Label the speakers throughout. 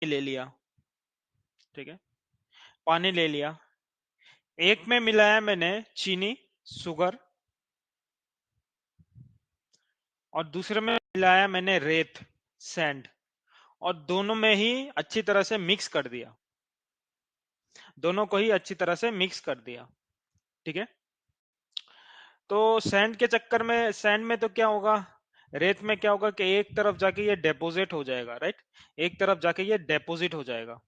Speaker 1: ले लिया, ठीक है, पानी ले लिया। एक में मिलाया मैंने चीनी, शुगर, और दूसरे में मिलाया मैंने रेत, सैंड, और दोनों में ही अच्छी तरह से मिक्स कर दिया, दोनों को ही अच्छी तरह से मिक्स कर दिया, ठीक है। तो सैंड के चक्कर में, सैंड में तो क्या होगा, रेत में क्या होगा कि एक तरफ जाके ये डेपोजिट हो जाएगा, राइट, एक तरफ जाके ये डेपोजिट हो जाएगा।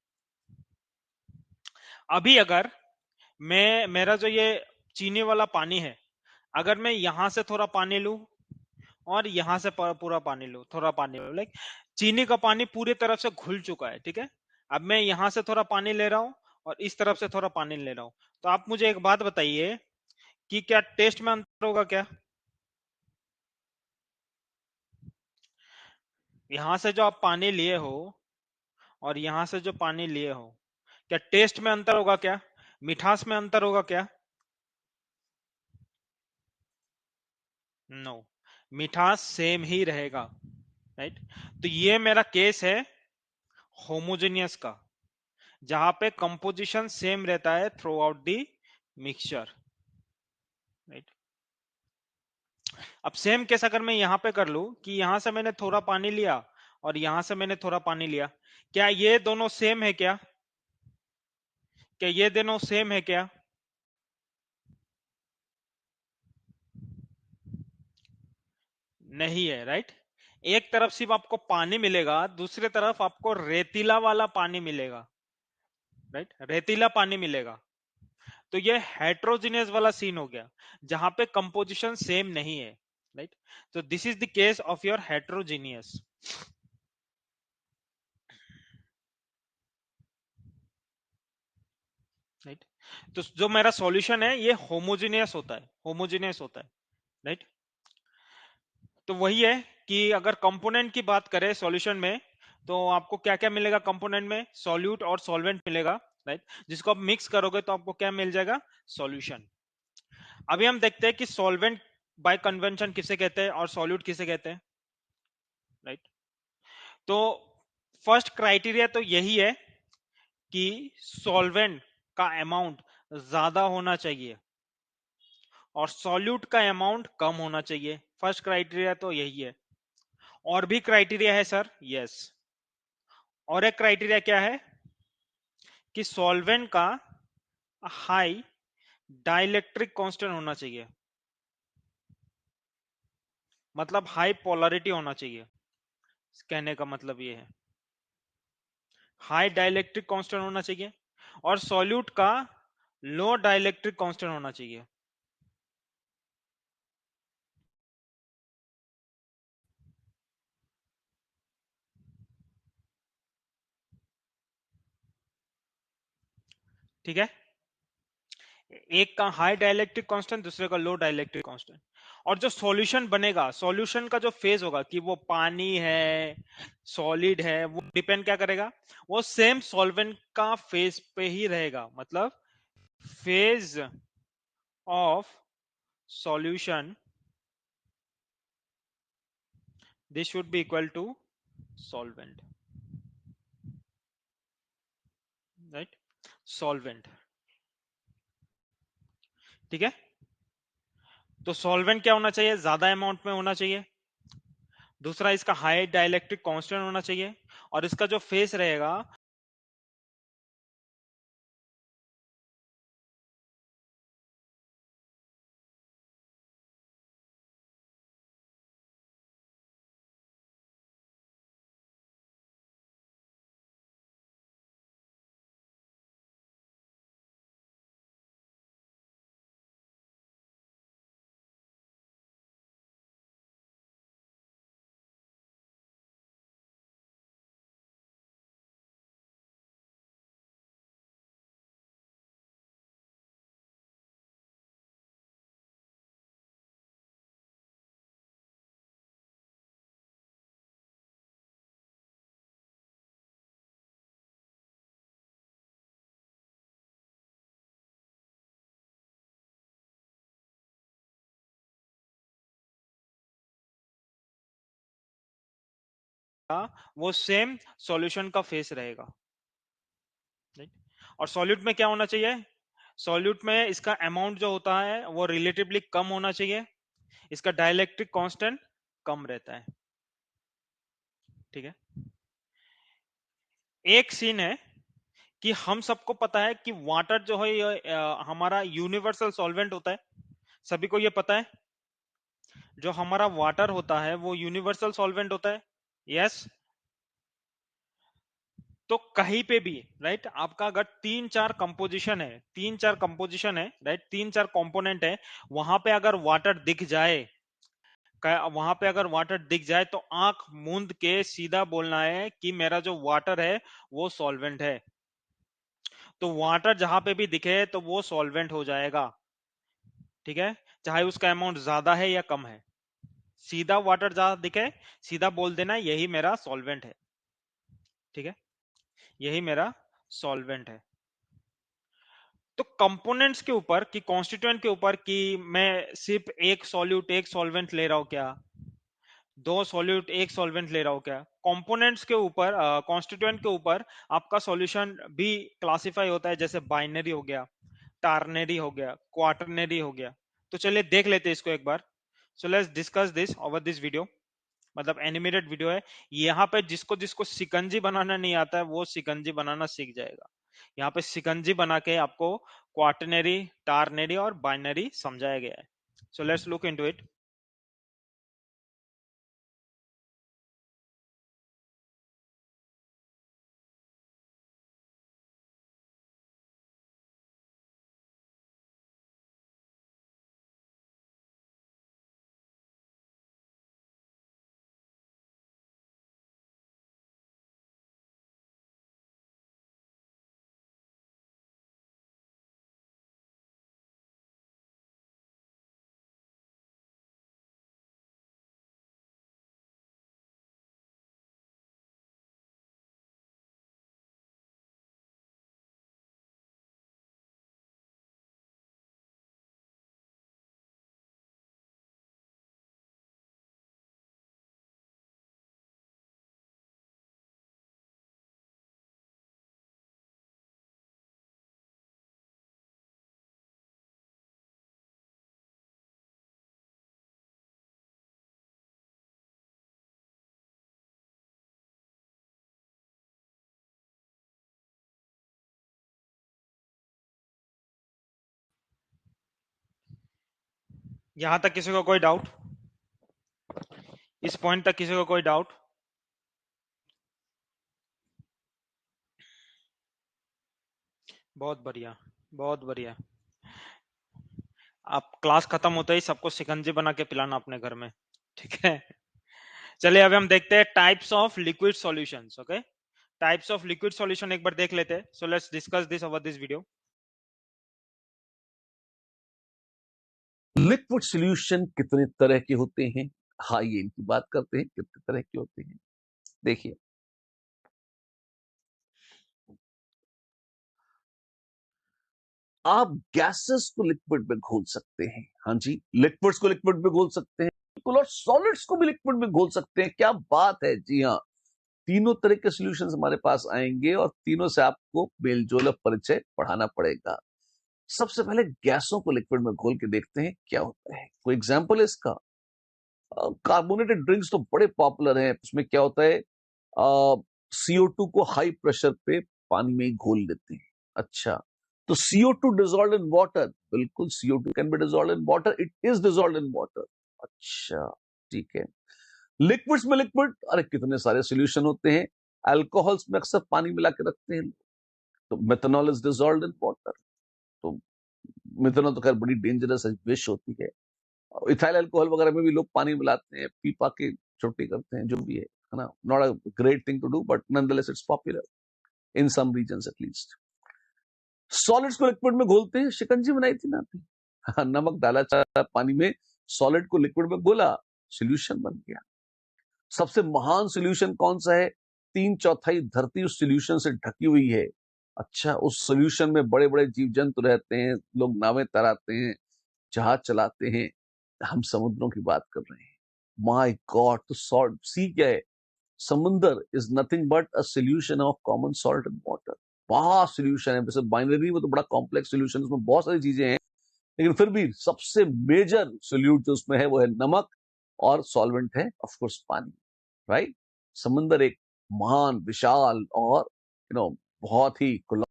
Speaker 1: अभी अगर मैं, मेरा जो ये चीनी वाला पानी है, अगर मैं यहां से थोड़ा पानी लूं और यहां से पूरा पानी लूं, थोड़ा पानी लूं, लाइक चीनी का पानी पूरी तरफ से घुल चुका है, ठीक है। अब मैं यहां से थोड़ा पानी ले रहा हूं और इस तरफ से थोड़ा पानी ले रहा हूं। तो आप मुझे एक बात बताइए कि क्या टेस्ट में अंतर होगा क्या? यहां से जो आप पानी लिए हो और यहां से जो पानी लिए हो, क्या टेस्ट में अंतर होगा क्या? मिठास में अंतर होगा क्या? नो, मिठास सेम ही रहेगा, राइट। तो ये मेरा केस है होमोजेनियस का, जहां पे कंपोजिशन सेम रहता है through out the mixture, right. अब सेम केस अगर मैं यहां पे कर लूं कि यहां से मैंने थोड़ा पानी लिया और यहां से मैंने थोड़ा पानी लिया, क्या ये दोनों सेम है क्या? क्या ये दोनों सेम है क्या? नहीं है, राइट। एक तरफ सिर्फ आपको पानी मिलेगा, दूसरी तरफ आपको रेतीला वाला पानी मिलेगा, राइट, रेतीला पानी मिलेगा। तो ये हेट्रोजीनियस वाला सीन हो गया, जहां पे कंपोजिशन सेम नहीं है, राइट। तो this is the case of your heterogeneous, right. तो जो मेरा सॉल्यूशन है ये होमोजीनियस होता है, होमोजीनियस होता है, राइट। तो वही है कि अगर कंपोनेंट की बात करें सॉल्यूशन में, तो आपको क्या क्या मिलेगा कंपोनेंट में? सॉल्यूट और सॉल्वेंट मिलेगा, राइट, जिसको आप मिक्स करोगे तो आपको क्या मिल जाएगा? सॉल्यूशन। अभी हम देखते हैं कि सॉल्वेंट बाय कन्वेंशन किसे कहते हैं और सॉल्यूट किसे कहते हैं, राइट। तो फर्स्ट क्राइटेरिया तो यही है कि सॉल्वेंट का अमाउंट ज्यादा होना चाहिए और सॉल्यूट का अमाउंट कम होना चाहिए। फर्स्ट क्राइटेरिया तो यही है। और भी क्राइटेरिया है सर? यस। और एक क्राइटेरिया क्या है कि सॉल्वेंट का हाई डाइलेक्ट्रिक कांस्टेंट होना चाहिए, मतलब हाई पोलैरिटी होना चाहिए। कहने का मतलब ये है हाई डाइलेक्ट्रिक कांस्टेंट होना चाहिए, और सॉल्यूट का लो डाइलेक्ट्रिक कांस्टेंट होना चाहिए। ठीक है, एक का हाई डाइलेक्ट्रिक कांस्टेंट, दूसरे का लो डाइलेक्ट्रिक कांस्टेंट। और जो सॉल्यूशन बनेगा, सॉल्यूशन का जो फेज होगा कि वो पानी है, सॉलिड है, वो डिपेंड क्या करेगा? वो सेम सॉल्वेंट का फेज पे ही रहेगा, मतलब phase of solution this should be equal to solvent, right, solvent, ठीक है। तो सॉल्वेंट क्या होना चाहिए? ज्यादा अमाउंट में होना चाहिए। दूसरा, इसका हाई डाइलेक्ट्रिक कांस्टेंट होना चाहिए, और इसका जो फेस रहेगा वो सेम सॉल्यूशन का फेस रहेगा, राइट। और सॉल्यूट में क्या होना चाहिए? सॉल्यूट में इसका अमाउंट जो होता है वो रिलेटिवली कम होना चाहिए, इसका डाइलेक्ट्रिक कांस्टेंट कम रहता है, ठीक है। एक सीन है कि हम सबको पता है कि वाटर जो है ये हमारा यूनिवर्सल सॉल्वेंट होता है, सभी को ये पता है। जो हमारा वाटर होता है वो यूनिवर्सल सॉल्वेंट होता है, यस। तो कहीं पे भी, राइट, आपका अगर तीन चार कंपोजिशन है, राइट, तीन चार कंपोनेंट है, वहां पे अगर वाटर दिख जाए, वहां पे अगर वाटर दिख जाए तो आंख मूंद के सीधा बोलना है कि मेरा जो वाटर है वो सॉल्वेंट है। तो वाटर जहां पे भी दिखे तो वो सॉल्वेंट हो जाएगा, ठीक है, चाहे उसका अमाउंट ज्यादा है या कम है। सीधा वाटर जहां दिखे सीधा बोल देना यही मेरा सॉल्वेंट है, ठीक है, यही मेरा सॉल्वेंट है। तो कंपोनेंट्स के ऊपर कि कॉन्स्टिट्यूएंट के ऊपर कि मैं सिर्फ एक सॉल्यूट एक सॉल्वेंट ले रहा हूं क्या, दो सॉल्यूट एक सॉल्वेंट ले रहा हूं क्या, कंपोनेंट्स के ऊपर, कॉन्स्टिट्यूएंट के ऊपर आपका सॉल्यूशन भी क्लासिफाई होता है, जैसे बाइनरी हो गया, टार्नरी हो गया, क्वाटरनरी हो गया। तो चलिए देख लेते हैं इसको एक बार। So let's discuss this over this video, मतलब एनिमेटेड वीडियो है। यहाँ पे जिसको जिसको सिकंजी बनाना नहीं आता है वो सिकंजी बनाना सीख जाएगा। यहाँ पे सिकंजी बना के आपको क्वाटरनरी, टार्नरी और बाइनरी समझाया गया है। So let's look into it. यहां तक किसी को कोई डाउट? इस पॉइंट तक किसी को कोई डाउट? बहुत बढ़िया, बहुत बढ़िया। आप क्लास खत्म होते ही सबको शिकंजी बना के पिलाना अपने घर में, ठीक है। चलिए अभी हम देखते हैं types of liquid solutions, okay. Types of liquid solution एक बार देख लेते हैं। सो let's discuss this over this video.
Speaker 2: Liquid solution कितने तरह के होते हैं? आइए इनकी बात करते हैं, कितने तरह के होते हैं। देखिए, आप गैसेस को लिक्विड में घोल सकते हैं, हाँ जी, लिक्विड्स को लिक्विड में घोल सकते हैं बिल्कुल, और सॉलिड्स को भी लिक्विड में घोल सकते हैं। क्या बात है, जी हाँ। तीनों तरह के सॉल्यूशंस हमारे पास आएंगे और तीनों से आपको मेलजोल और परिचय पढ़ाना पड़ेगा। सबसे पहले गैसों को लिक्विड में घोल के देखते हैं क्या होता है। कोई एग्जांपल है इसका? कार्बोनेटेड ड्रिंक्स तो बड़े पॉपुलर हैं। उसमें क्या होता है, CO2 को हाई प्रेशर पे पानी में ही घोल लेते हैं। अच्छा, तो CO2 डिजॉल्व इन वाटर, बिल्कुल CO2 can be dissolve in water, it is dissolve in water. अच्छा, ठीक है। लिक्विड्स में लिक्विड, अरे कितने सारे सॉल्यूशन होते हैं। अल्कोहल्स में अक्सर पानी मिला के रखते हैं, तो methanol is dissolve in water. तो मेथनॉल तो खैर बड़ी डेंजरस है, विष होती है। इथाइल अल्कोहल वगैरह में भी लोग पानी मिलाते हैं, पी पा के छुट्टी करते हैं, जो भी है ना। Not a great thing to do, but nonetheless it's popular in some reasons at least. Solids को लिक्विड में घोलते हैं, शिकंजी बनाई थी ना आपने। हाँ, नमक डाला चाह पानी में, सॉलिड को लिक्विड में घोला, सोल्यूशन बन गया। सबसे महान सोल्यूशन कौन सा है? 3/4 धरती उस सोल्यूशन से ढकी हुई है। अच्छा, उस सोल्यूशन में बड़े बड़े जीव जंतु रहते हैं, लोग नावें तराते हैं, जहाज चलाते हैं। हम समुद्रों की बात कर रहे हैं। माय गॉड, तो सॉल्ट सी क्या है? समुंदर is nothing but a solution of common salt and water. बड़ा सोल्यूशन है, वैसे बाइनरी में तो बड़ा कॉम्प्लेक्स सोल्यूशन, उसमें बहुत सारी चीजें हैं, लेकिन फिर भी सबसे मेजर सोल्यूट जो उसमें है वो है नमक, और सॉल्वेंट है ऑफ कोर्स पानी, राइट। समंदर एक महान, विशाल और बहुत ही खुला।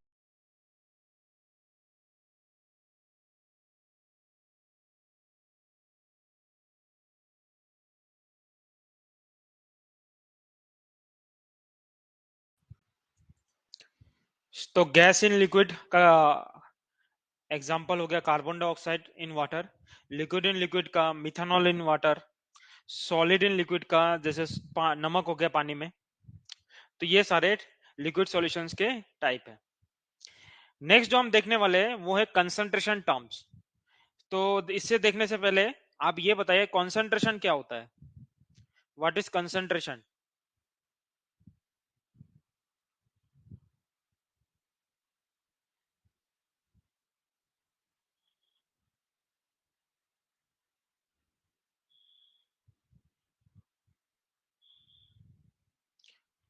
Speaker 1: तो गैस इन लिक्विड का एग्जांपल हो गया carbon dioxide in water, liquid in liquid का methanol in water, solid in liquid का जैसे नमक हो गया पानी में। तो ये सारे लिक्विड सॉल्यूशंस के टाइप है। नेक्स्ट जो हम देखने वाले हैं वो है कंसंट्रेशन टर्म्स। तो इससे देखने से पहले आप ये बताइए कंसंट्रेशन क्या होता है, व्हाट इज कंसंट्रेशन।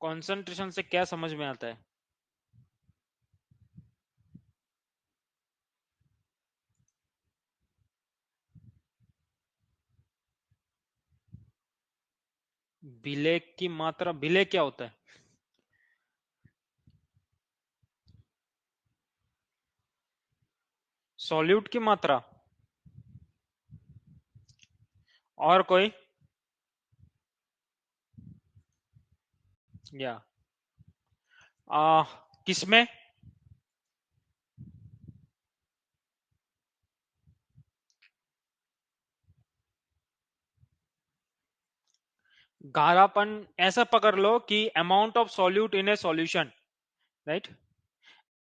Speaker 1: कंसंट्रेशन से क्या समझ में आता है? विलेय की मात्रा, विलेय क्या होता है? सॉल्यूट की मात्रा। और कोई? या आ, किसमें? गाढ़ापन ऐसा पकड़ लो कि amount of solute in A solution, right.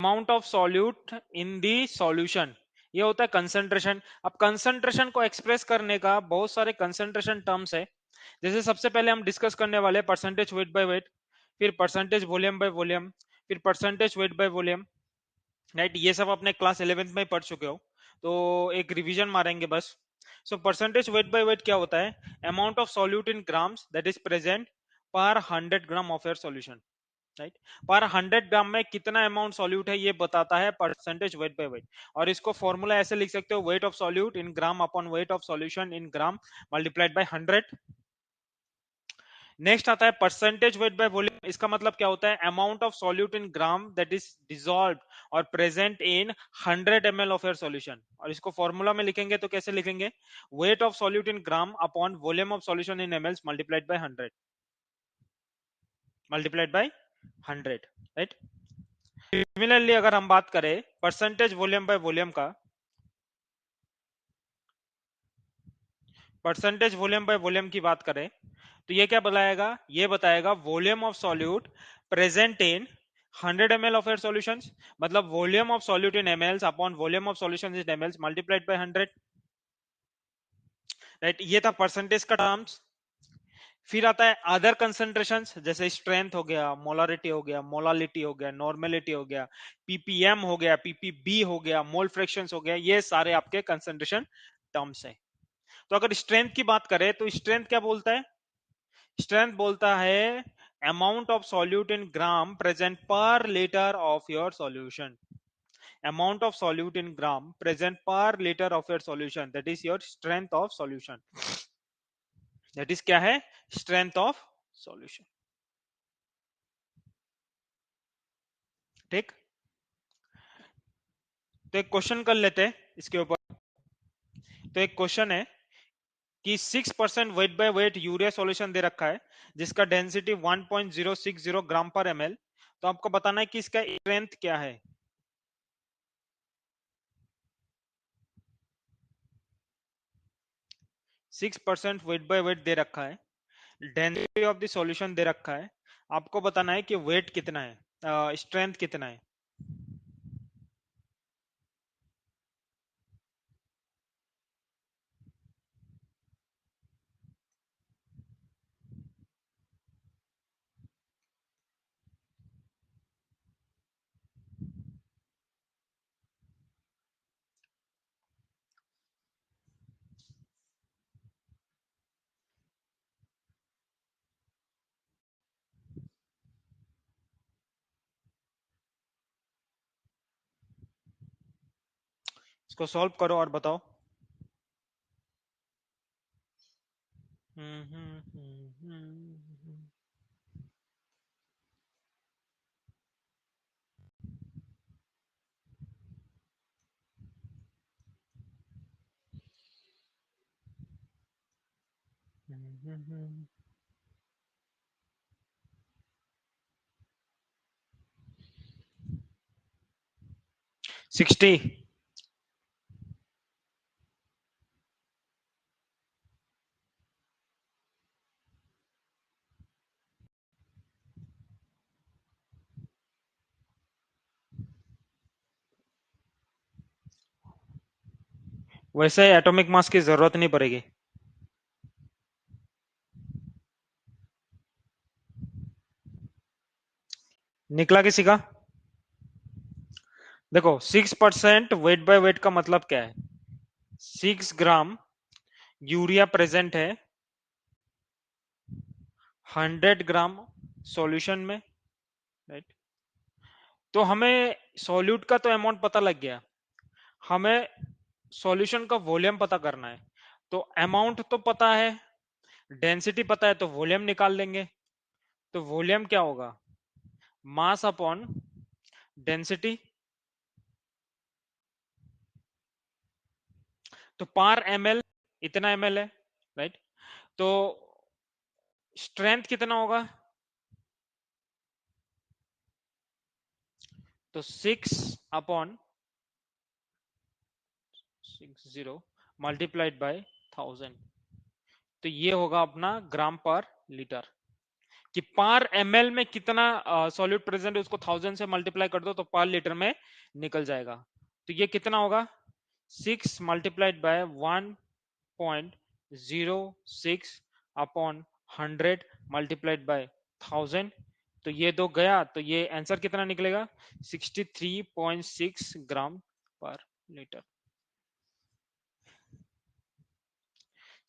Speaker 1: Amount of solute in the solution, ये होता है कंसंट्रेशन। अब कंसंट्रेशन को एक्सप्रेस करने का बहुत सारे कंसंट्रेशन टर्म्स है। जैसे सबसे पहले हम डिस्कस करने वाले परसेंटेज वेट बाय वेट, फिर परसेंटेज वॉल्यूम बाय वॉल्यूम, फिर percentage weight by volume, right. ये सब अपने क्लास 11th में पढ़ चुके हो, तो एक रिवीजन मारेंगे बस। So percentage wait by wait क्या होता है? Amount of solute in grams that is present पर 100 ग्राम ऑफ योर सॉल्यूशन, राइट। पर 100 ग्राम में कितना अमाउंट सॉल्यूट है ये बताता है परसेंटेज वेट बाय वेट। और इसको फॉर्मूला ऐसे लिख सकते हो, wait of solute in gram upon weight of solution in gram multiplied by 100। Next आता है परसेंटेज वेट बाय वॉल्यूम। इसका मतलब क्या होता है? Amount of solute in gram that is dissolved और present in 100 ml of your solution. और इसको फॉर्मूला में लिखेंगे तो कैसे लिखेंगे? Weight of solute in gram upon volume of solution in ml multiplied by 100, multiplied by 100, right. Similarly अगर हम बात करें परसेंटेज वॉल्यूम बाय वॉल्यूम का, परसेंटेज वॉल्यूम बाय वॉल्यूम की बात करें तो ये क्या बताएगा? ये बताएगा volume of solute present in 100 ml of your solutions, मतलब volume of solute in ml upon volume of solution in ml multiplied by 100, right. ये था परसेंटेज का टर्म्स। फिर आता है अदर कंसंट्रेशंस, जैसे स्ट्रेंथ हो गया, मोलारिटी हो गया, मोलालिटी हो गया, नॉर्मेलिटी हो गया, पीपीएम हो गया, पीपीबी हो गया, मोल फ्रैक्शंस हो गया, ये सारे आपके कंसंट्रेशन टर्म्स है। तो अगर स्ट्रेंथ की बात करें तो स्ट्रेंथ क्या बोलता है? स्ट्रेंथ बोलता है amount of solute in gram present per litre of your solution. Amount of solute in gram present per litre of your solution, that is your strength of solution. That is क्या है? Strength of solution, ठीक। तो एक question कर लेते हैं इसके ऊपर। तो एक क्वेश्चन है कि 6% weight by weight urea solution दे रखा है जिसका डेंसिटी 1.060 ग्राम पर ml। तो आपको बताना है कि इसका स्ट्रेंथ क्या है। 6% वेट बाय वेट दे रखा है, डेंसिटी ऑफ द सॉल्यूशन दे रखा है, आपको बताना है कि वेट कितना है, स्ट्रेंथ कितना है। इसको सॉल्व करो और बताओ। हम्म, हम्म, हम्म, हम्म, 60। वैसे एटॉमिक मास की जरूरत नहीं पड़ेगी। निकला किसी का? देखो 6% वेट बाय वेट का मतलब क्या है? 6 ग्राम यूरिया प्रेजेंट है 100 ग्राम सॉल्यूशन में, राइट? तो हमें सॉल्यूट का तो अमाउंट पता लग गया, हमें सॉल्यूशन का वॉल्यूम पता करना है। तो अमाउंट तो पता है, डेंसिटी पता है, तो वॉल्यूम निकाल लेंगे। तो वॉल्यूम क्या होगा? Mass upon density. तो पर ml इतना ml है, राइट? तो स्ट्रेंथ कितना होगा? तो 6/60 मल्टीप्लाइड बाय 1000। तो ये होगा अपना ग्राम पर लीटर। कि पर ml में कितना सॉल्यूट प्रेजेंट है उसको 1000 से मल्टीप्लाई कर दो तो पर लीटर में निकल जाएगा। तो ये कितना होगा? 6 multiplied by 1.06 upon 100 multiplied by 1000। तो ये दो गया, तो ये आंसर कितना निकलेगा? 63.6 ग्राम पर लीटर।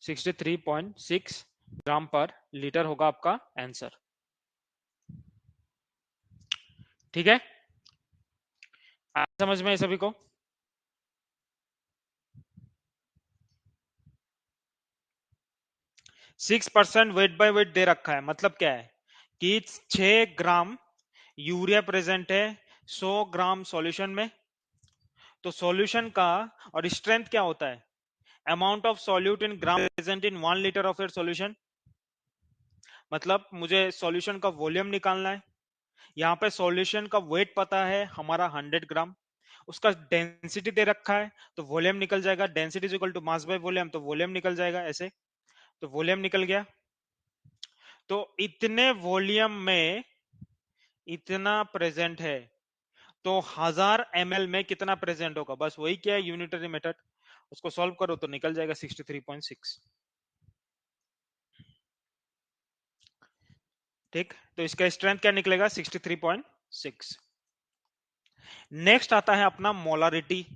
Speaker 1: 63.6 ग्राम पर लीटर होगा आपका आंसर। ठीक है, समझ में है सभी को? 6% वेट बाय वेट दे रखा है, मतलब क्या है कि 6 ग्राम यूरिया प्रेजेंट है 100 ग्राम सॉल्यूशन में। तो सॉल्यूशन का और स्ट्रेंथ क्या होता है? Amount of solute in gram present in 1 litre of your solution. मतलब मुझे सॉल्यूशन का वॉल्यूम निकालना है। यहाँ पे सॉल्यूशन का वेट पता है हमारा 100 ग्राम, उसका डेंसिटी दे रखा है, तो वॉल्यूम निकल जाएगा। Density is equal to mass by volume, तो वॉल्यूम निकल जाएगा ऐसे। तो वॉल्यूम निकल गया। तो इतने वॉल्यूम में इतना प्रेजेंट है, तो 1000 ml में कितना प्रेजेंट होगा? बस वही क्या है, यूनिटरी मेथड। उसको सॉल्व करो तो निकल जाएगा 63.6। ठीक, तो इसका स्ट्रेंथ क्या निकलेगा? 63.6। नेक्स्ट आता है अपना मोलारिटी।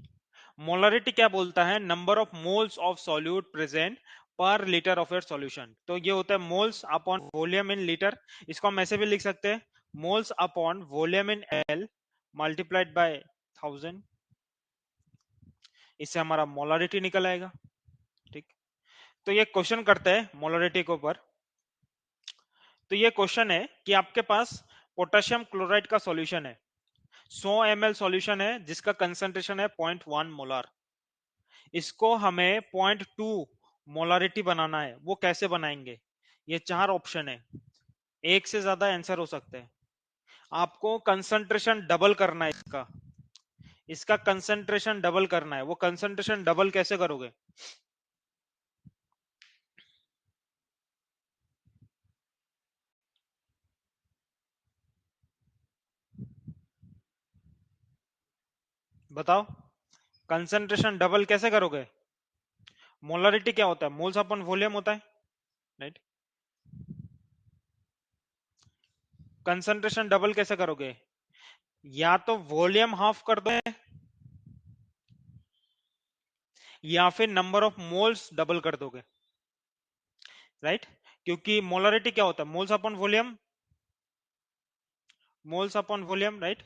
Speaker 1: मोलारिटी क्या बोलता है? Number of moles of solute present per litre of your solution. तो ये होता है moles upon volume in litre. इसको हम ऐसे भी लिख सकते हैं, moles upon volume in L multiplied by 1000। इससे हमारा मोलारिटी निकल आएगा। ठीक, तो ये क्वेश्चन करते हैं मोलारिटी के ऊपर। तो ये क्वेश्चन है कि आपके पास पोटेशियम क्लोराइड का सॉल्यूशन है, 100 ml सॉल्यूशन है जिसका कंसंट्रेशन है 0.1 मोलार। इसको हमें 0.2 मोलारिटी बनाना है। वो कैसे बनाएंगे? ये 4 ऑप्शन है, एक से ज्यादा आंसर हो सकते हैं। आपको कंसंट्रेशन डबल करना है इसका, इसका कंसंट्रेशन डबल करना है। वो कंसंट्रेशन डबल कैसे करोगे? बताओ, कंसंट्रेशन डबल कैसे करोगे? मोलारिटी क्या होता है? मोल्स अपॉन वॉल्यूम होता है, राइट? कंसंट्रेशन डबल कैसे करोगे? या तो वॉल्यूम हाफ कर दो या फिर नंबर ऑफ मोल्स डबल कर दोगे, राइट? क्योंकि मोलारिटी क्या होता है? Moles upon volume, moles upon volume, right?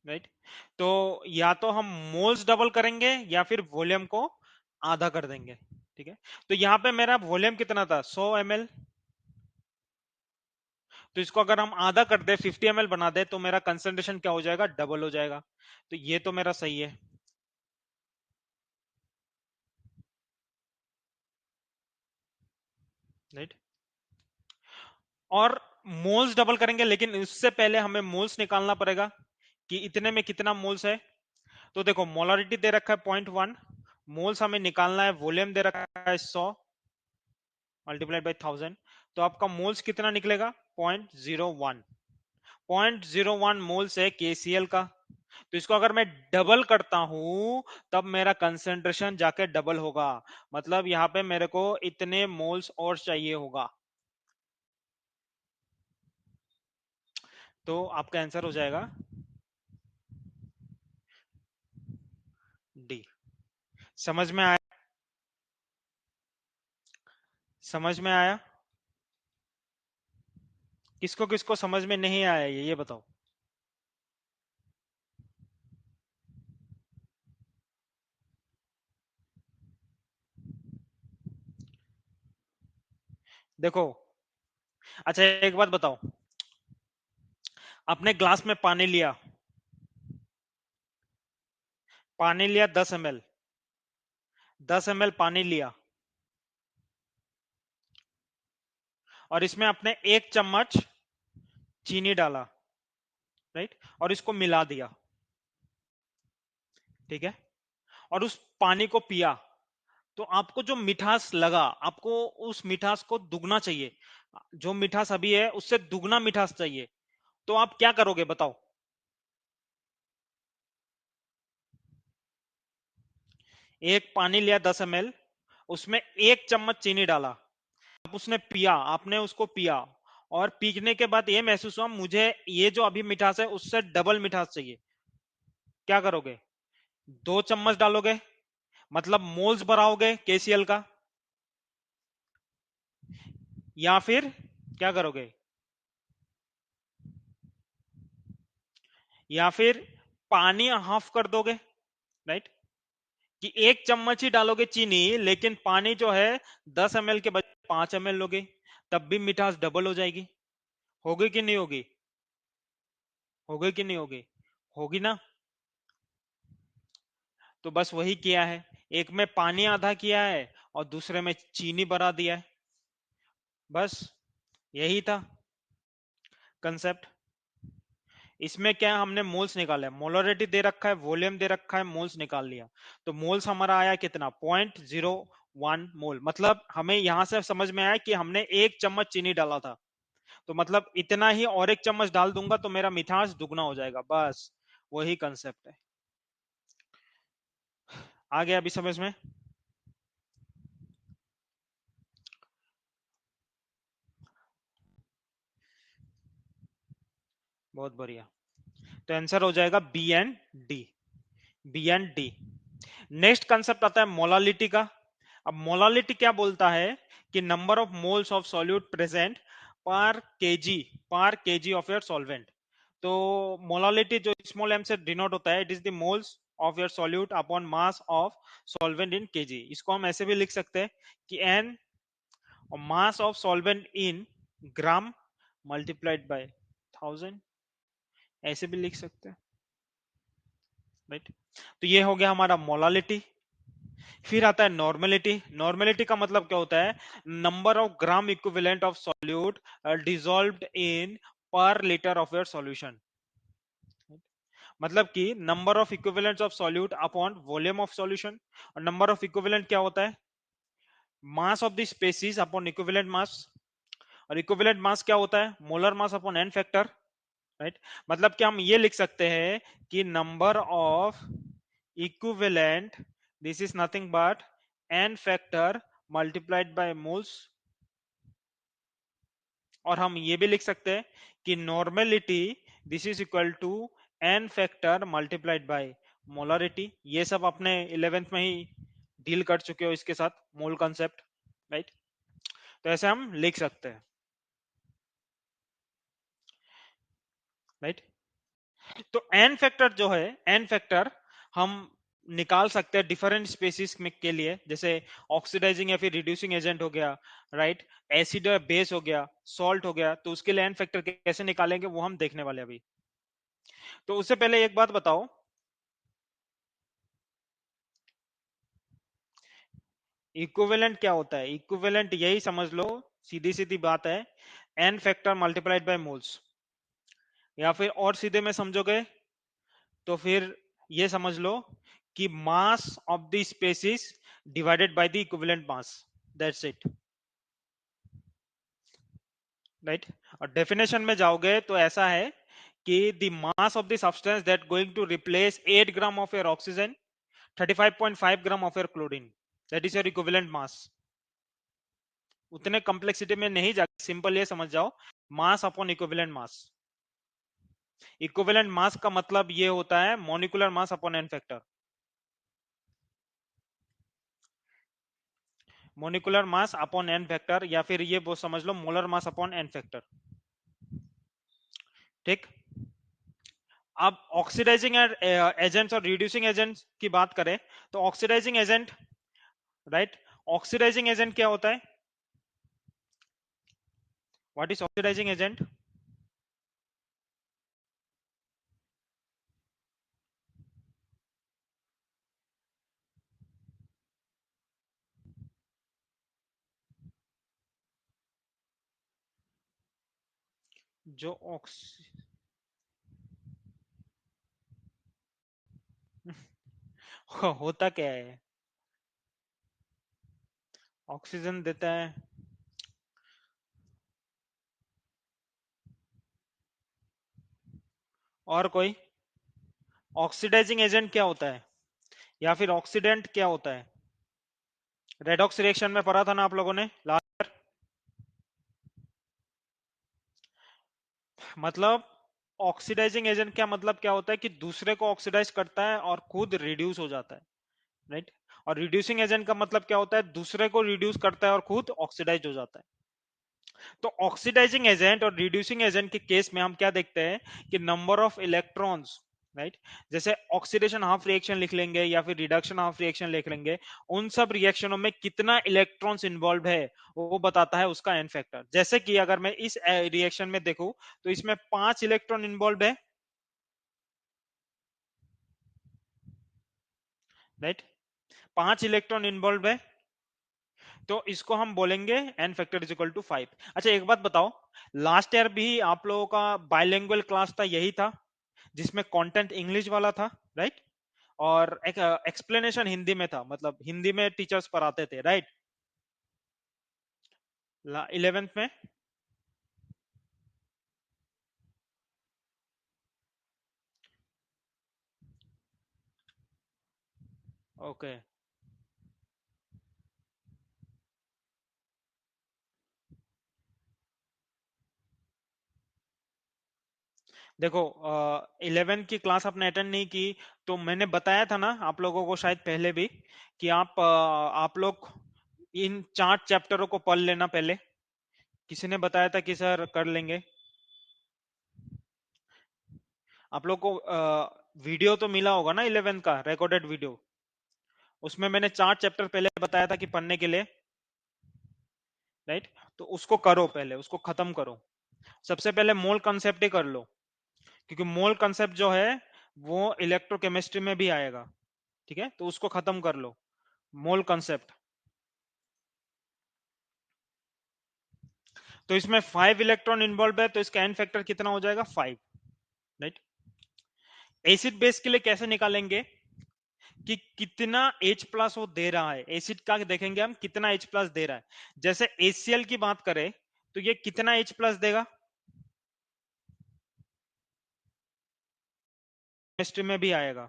Speaker 1: Right. तो या तो हम मोल्स डबल करेंगे या फिर वॉल्यूम को आधा कर देंगे। ठीक है, तो यहां पे मेरा वॉल्यूम कितना था, 100 ml। तो इसको अगर हम आधा कर दे, 50 ml बना दे, तो मेरा कंसंट्रेशन क्या हो जाएगा, डबल हो जाएगा। तो ये तो मेरा सही है। राइट। और मोल्स डबल करेंगे, लेकिन उससे पहले हमें मोल्स निकालना पड़ेगा कि इतने में कितना मोल्स है। तो देखो, मोलारिटी दे रखा है 0.1, मोल्स हमें निकालना है, वॉल्यूम दे रखा है 100 मल्टीप्लाइड बाई 1000। तो आपका मोल्स कितना निकलेगा, 0.01। 0.01 मोल्स है KCl का। तो इसको अगर मैं डबल करता हूं, तब मेरा कंसेंट्रेशन जाके डबल होगा। मतलब यहां पे मेरे को इतने मोल्स और चाहिए होगा। तो आपका आंसर हो जाएगा डी। समझ में आया? समझ में आया? किसको किसको समझ में नहीं आया, ये बताओ। देखो, अच्छा एक बात बताओ, अपने ग्लास में पानी लिया, पानी लिया 10 ml, 10 ml पानी लिया, और इसमें आपने 1 चम्मच चीनी डाला, राइट, और इसको मिला दिया। ठीक है, और उस पानी को पिया, तो आपको जो मिठास लगा, आपको उस मिठास को दुगना चाहिए। जो मिठास अभी है उससे दुगना मिठास चाहिए। तो आप क्या करोगे बताओ। एक पानी लिया 10 ml, उसमें 1 चम्मच चीनी डाला, आप उसने पिया, आपने उसको पिया, और पीने के बाद ये महसूस हुआ मुझे ये जो अभी मिठास है उससे डबल मिठास चाहिए। क्या करोगे, 2 चम्मच डालोगे, मतलब मोल्स बढ़ाओगे KCl का, या फिर क्या करोगे, या फिर पानी हाफ कर दोगे, राइट, कि 1 चम्मच ही डालोगे चीनी, लेकिन पानी जो है 10 ml के बजाय 5 ml लोगे, तब भी मिठास डबल हो जाएगी। होगी कि नहीं होगी? होगी कि नहीं होगी? होगी ना। तो बस वही किया है, एक में पानी आधा किया है और दूसरे में चीनी बढ़ा दिया है। बस यही था कंसेप्ट। इसमें क्या है, हमने मोल्स निकाला है, मोलरिटी दे रखा है, वॉल्यूम दे रखा है, मोल्स निकाल लिया। तो मोल्स हमारा आया कितना, 0.01 मोल। मतलब हमें यहां से समझ में आया कि हमने 1 चम्मच चीनी डाला था, तो मतलब इतना ही और 1 चम्मच डाल दूंगा तो मेरा मिठास दुगना हो जाएगा। बस वही कंसेप्ट है। आ गया अभी समझ में? बहुत बढ़िया। तो आंसर हो जाएगा B and D. B and D. Next concept आता है मोलालिटी का। अब मोलालिटी क्या बोलता है कि number of moles of solute present per kg, per kg of your solvent. तो मोलालिटी जो स्मॉल एम से डिनोट होता है, it is the moles of your solute upon mass of solvent in kg. इसको हम ऐसे भी लिख सकते हैं कि n mass of solvent in gram multiplied by 1000, ऐसे भी लिख सकते हैं, राइट। तो ये हो गया हमारा मोलालिटी। फिर आता है नॉर्मेलिटी। नॉर्मेलिटी का मतलब क्या होता है, number of gram equivalent of solute dissolved in per litre of your solution. मतलब कि number of equivalents of solute upon volume of solution. और नंबर ऑफ इक्विवेलेंट क्या होता है, mass of the species upon equivalent mass. और equivalent mass क्या होता है, molar mass upon n factor, right. मतलब कि हम ये लिख सकते हैं कि number of equivalent, this is nothing but N factor multiplied by moles. और हम ये भी लिख सकते हैं कि normality, this is equal to n factor multiplied by molarity. ये सब अपने 11th में ही डील कर चुके हो इसके साथ, मोल कंसेप्ट, राइट। तो ऐसे हम लिख सकते हैं, राइट। तो एन फैक्टर जो है, एन फैक्टर हम निकाल सकते हैं डिफरेंट स्पेसिस में के लिए, जैसे ऑक्सीडाइजिंग या फिर रिड्यूसिंग एजेंट हो गया, राइट, एसिड या बेस हो गया, सॉल्ट हो गया, तो उसके लिए एन फैक्टर कैसे निकालेंगे वो हम देखने वाले हैं अभी। तो उससे पहले एक बात बताओ, इक्विवेलेंट क्या होता है? इक्विवेलेंट यही समझ लो, सीधी सीधी बात है, n factor multiplied by moles. या फिर और सीधे में समझोगे तो फिर ये समझ लो कि mass of the species divided by the equivalent mass, that's it, right. और डेफिनेशन में जाओगे तो ऐसा है कि the mass of the substance that going to replace 8 gram of your oxygen, 35.5 gram of your chlorine, that is your equivalent mass. उतने complexity में नहीं जा, सिंपल ये समझ जाओ, mass upon equivalent mass. Equivalent mass का मतलब ये होता है molecular mass upon n factor, molecular mass upon n factor, या फिर ये वो समझ लो molar mass upon n factor, ठीक। अब ऑक्सीडाइजिंग एजेंट्स और रिड्यूसिंग एजेंट्स की बात करें तो oxidising agent, right, oxidising agent क्या होता है? What is oxidising agent? जो ऑक्सी होता क्या है? ऑक्सीजन देता है। और कोई? ऑक्सीडाइजिंग एजेंट क्या होता है, या फिर ऑक्सीडेंट क्या होता है? रेडॉक्स रिएक्शन में पढ़ा था ना आप लोगों ने लास्ट। मतलब ऑक्सीडाइजिंग एजेंट क्या मतलब क्या होता है कि दूसरे को ऑक्सीडाइज करता है और खुद रिड्यूस हो जाता है, राइट। और रिड्यूसिंग एजेंट का मतलब क्या होता है? दूसरे को रिड्यूस करता है और खुद ऑक्सीडाइज हो जाता है। तो ऑक्सीडाइजिंग एजेंट और रिड्यूसिंग एजेंट के केस में हम क्या देखते हैं कि नंबर ऑफ इलेक्ट्रॉन्स, राइट, जैसे ऑक्सीडेशन हाफ रिएक्शन लिख लेंगे या फिर रिडक्शन हाफ रिएक्शन लिख लेंगे, उन सब रिएक्शनों में कितना इलेक्ट्रॉन्स इन्वॉल्व है वो बताता है उसका एन फैक्टर। जैसे कि अगर मैं इस रिएक्शन में देखूं तो इसमें 5 इलेक्ट्रॉन इन्वॉल्व है, राइट, 5 इलेक्ट्रॉन इन्वॉल्व है, तो इसको हम बोलेंगे n factor is equal to 5। अच्छा एक बात बताओ, लास्ट ईयर भी आप लोगों का बाइलिंगुअल क्लास था, यही था जिसमें कंटेंट इंग्लिश वाला था, राइट, और एक एक्सप्लेनेशन हिंदी में था, मतलब हिंदी में टीचर्स पढ़ाते थे, राइट, 11th में। ओके, देखो 11th की क्लास आपने अटेंड नहीं की, तो मैंने बताया था ना आप लोगों को शायद पहले भी कि आप लोग इन 4 चैप्टरों को पढ़ लेना पहले। किसी ने बताया था कि सर कर लेंगे। आप लोग को वीडियो तो मिला होगा ना 11 का रिकॉर्डेड वीडियो, उसमें मैंने 4 चैप्टर पहले बताया था कि पढ़ने के लिए, राइट। तो उसको करो, पहले उसको खत्म करो। सबसे पहले मोल कंसेप्ट ही कर लो, क्योंकि मोल कंसेप्ट जो है वो इलेक्ट्रोकेमिस्ट्री में भी आएगा, ठीक है, तो उसको खत्म कर लो, मोल कंसेप्ट। तो इसमें 5 इलेक्ट्रॉन इन्वॉल्व है, तो इसका एन फैक्टर कितना हो जाएगा? 5, राइट। एसिड बेस के लिए कैसे निकालेंगे कि कितना H प्लस वो दे रहा है? एसिड का देखेंगे हम कितना H प्लस दे रहा है। जैसे HCl की बात करें तो ये कितना H प्लस देगा? केमिस्ट्री में भी आएगा।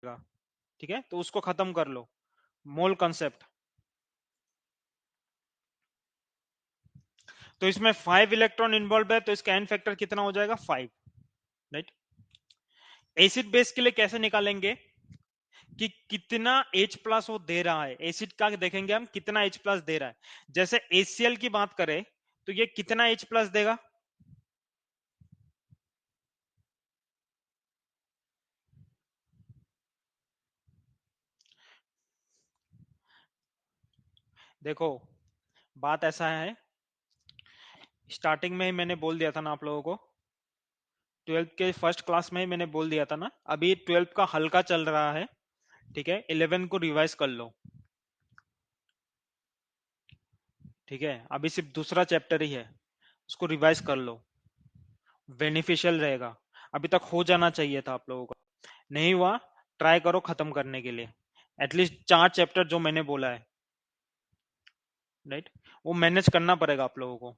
Speaker 1: ठीक है, तो उसको खत्म कर लो, मोल कंसेप्ट। तो इसमें 5 इलेक्ट्रॉन इन्वॉल्व है, तो इसका एन फैक्टर कितना हो जाएगा? 5, राइट। एसिड बेस के लिए कैसे निकालेंगे कि कितना H प्लस वो दे रहा है? एसिड का देखेंगे हम कितना H प्लस दे रहा है। जैसे HCl की बात करें तो ये कितना H प्लस देगा? देखो, बात ऐसा है, स्टार्टिंग में ही मैंने बोल दिया था ना आप लोगों को, 12th के फर्स्ट क्लास में ही मैंने बोल दिया था ना, अभी 12th का हल्का चल रहा है, ठीक है, 11 को रिवाइज कर लो, ठीक है, अभी सिर्फ दूसरा चैप्टर ही है, उसको रिवाइज कर लो, बेनिफिशियल रहेगा। अभी तक हो जाना चाहिए था आप लोगों का, नहीं हुआ, ट्राई करो खत्म करने के लिए, एटलीस्ट 4 चैप्टर जो मैंने बोला है, राइट, वो मैनेज करना पड़ेगा आप लोगों को,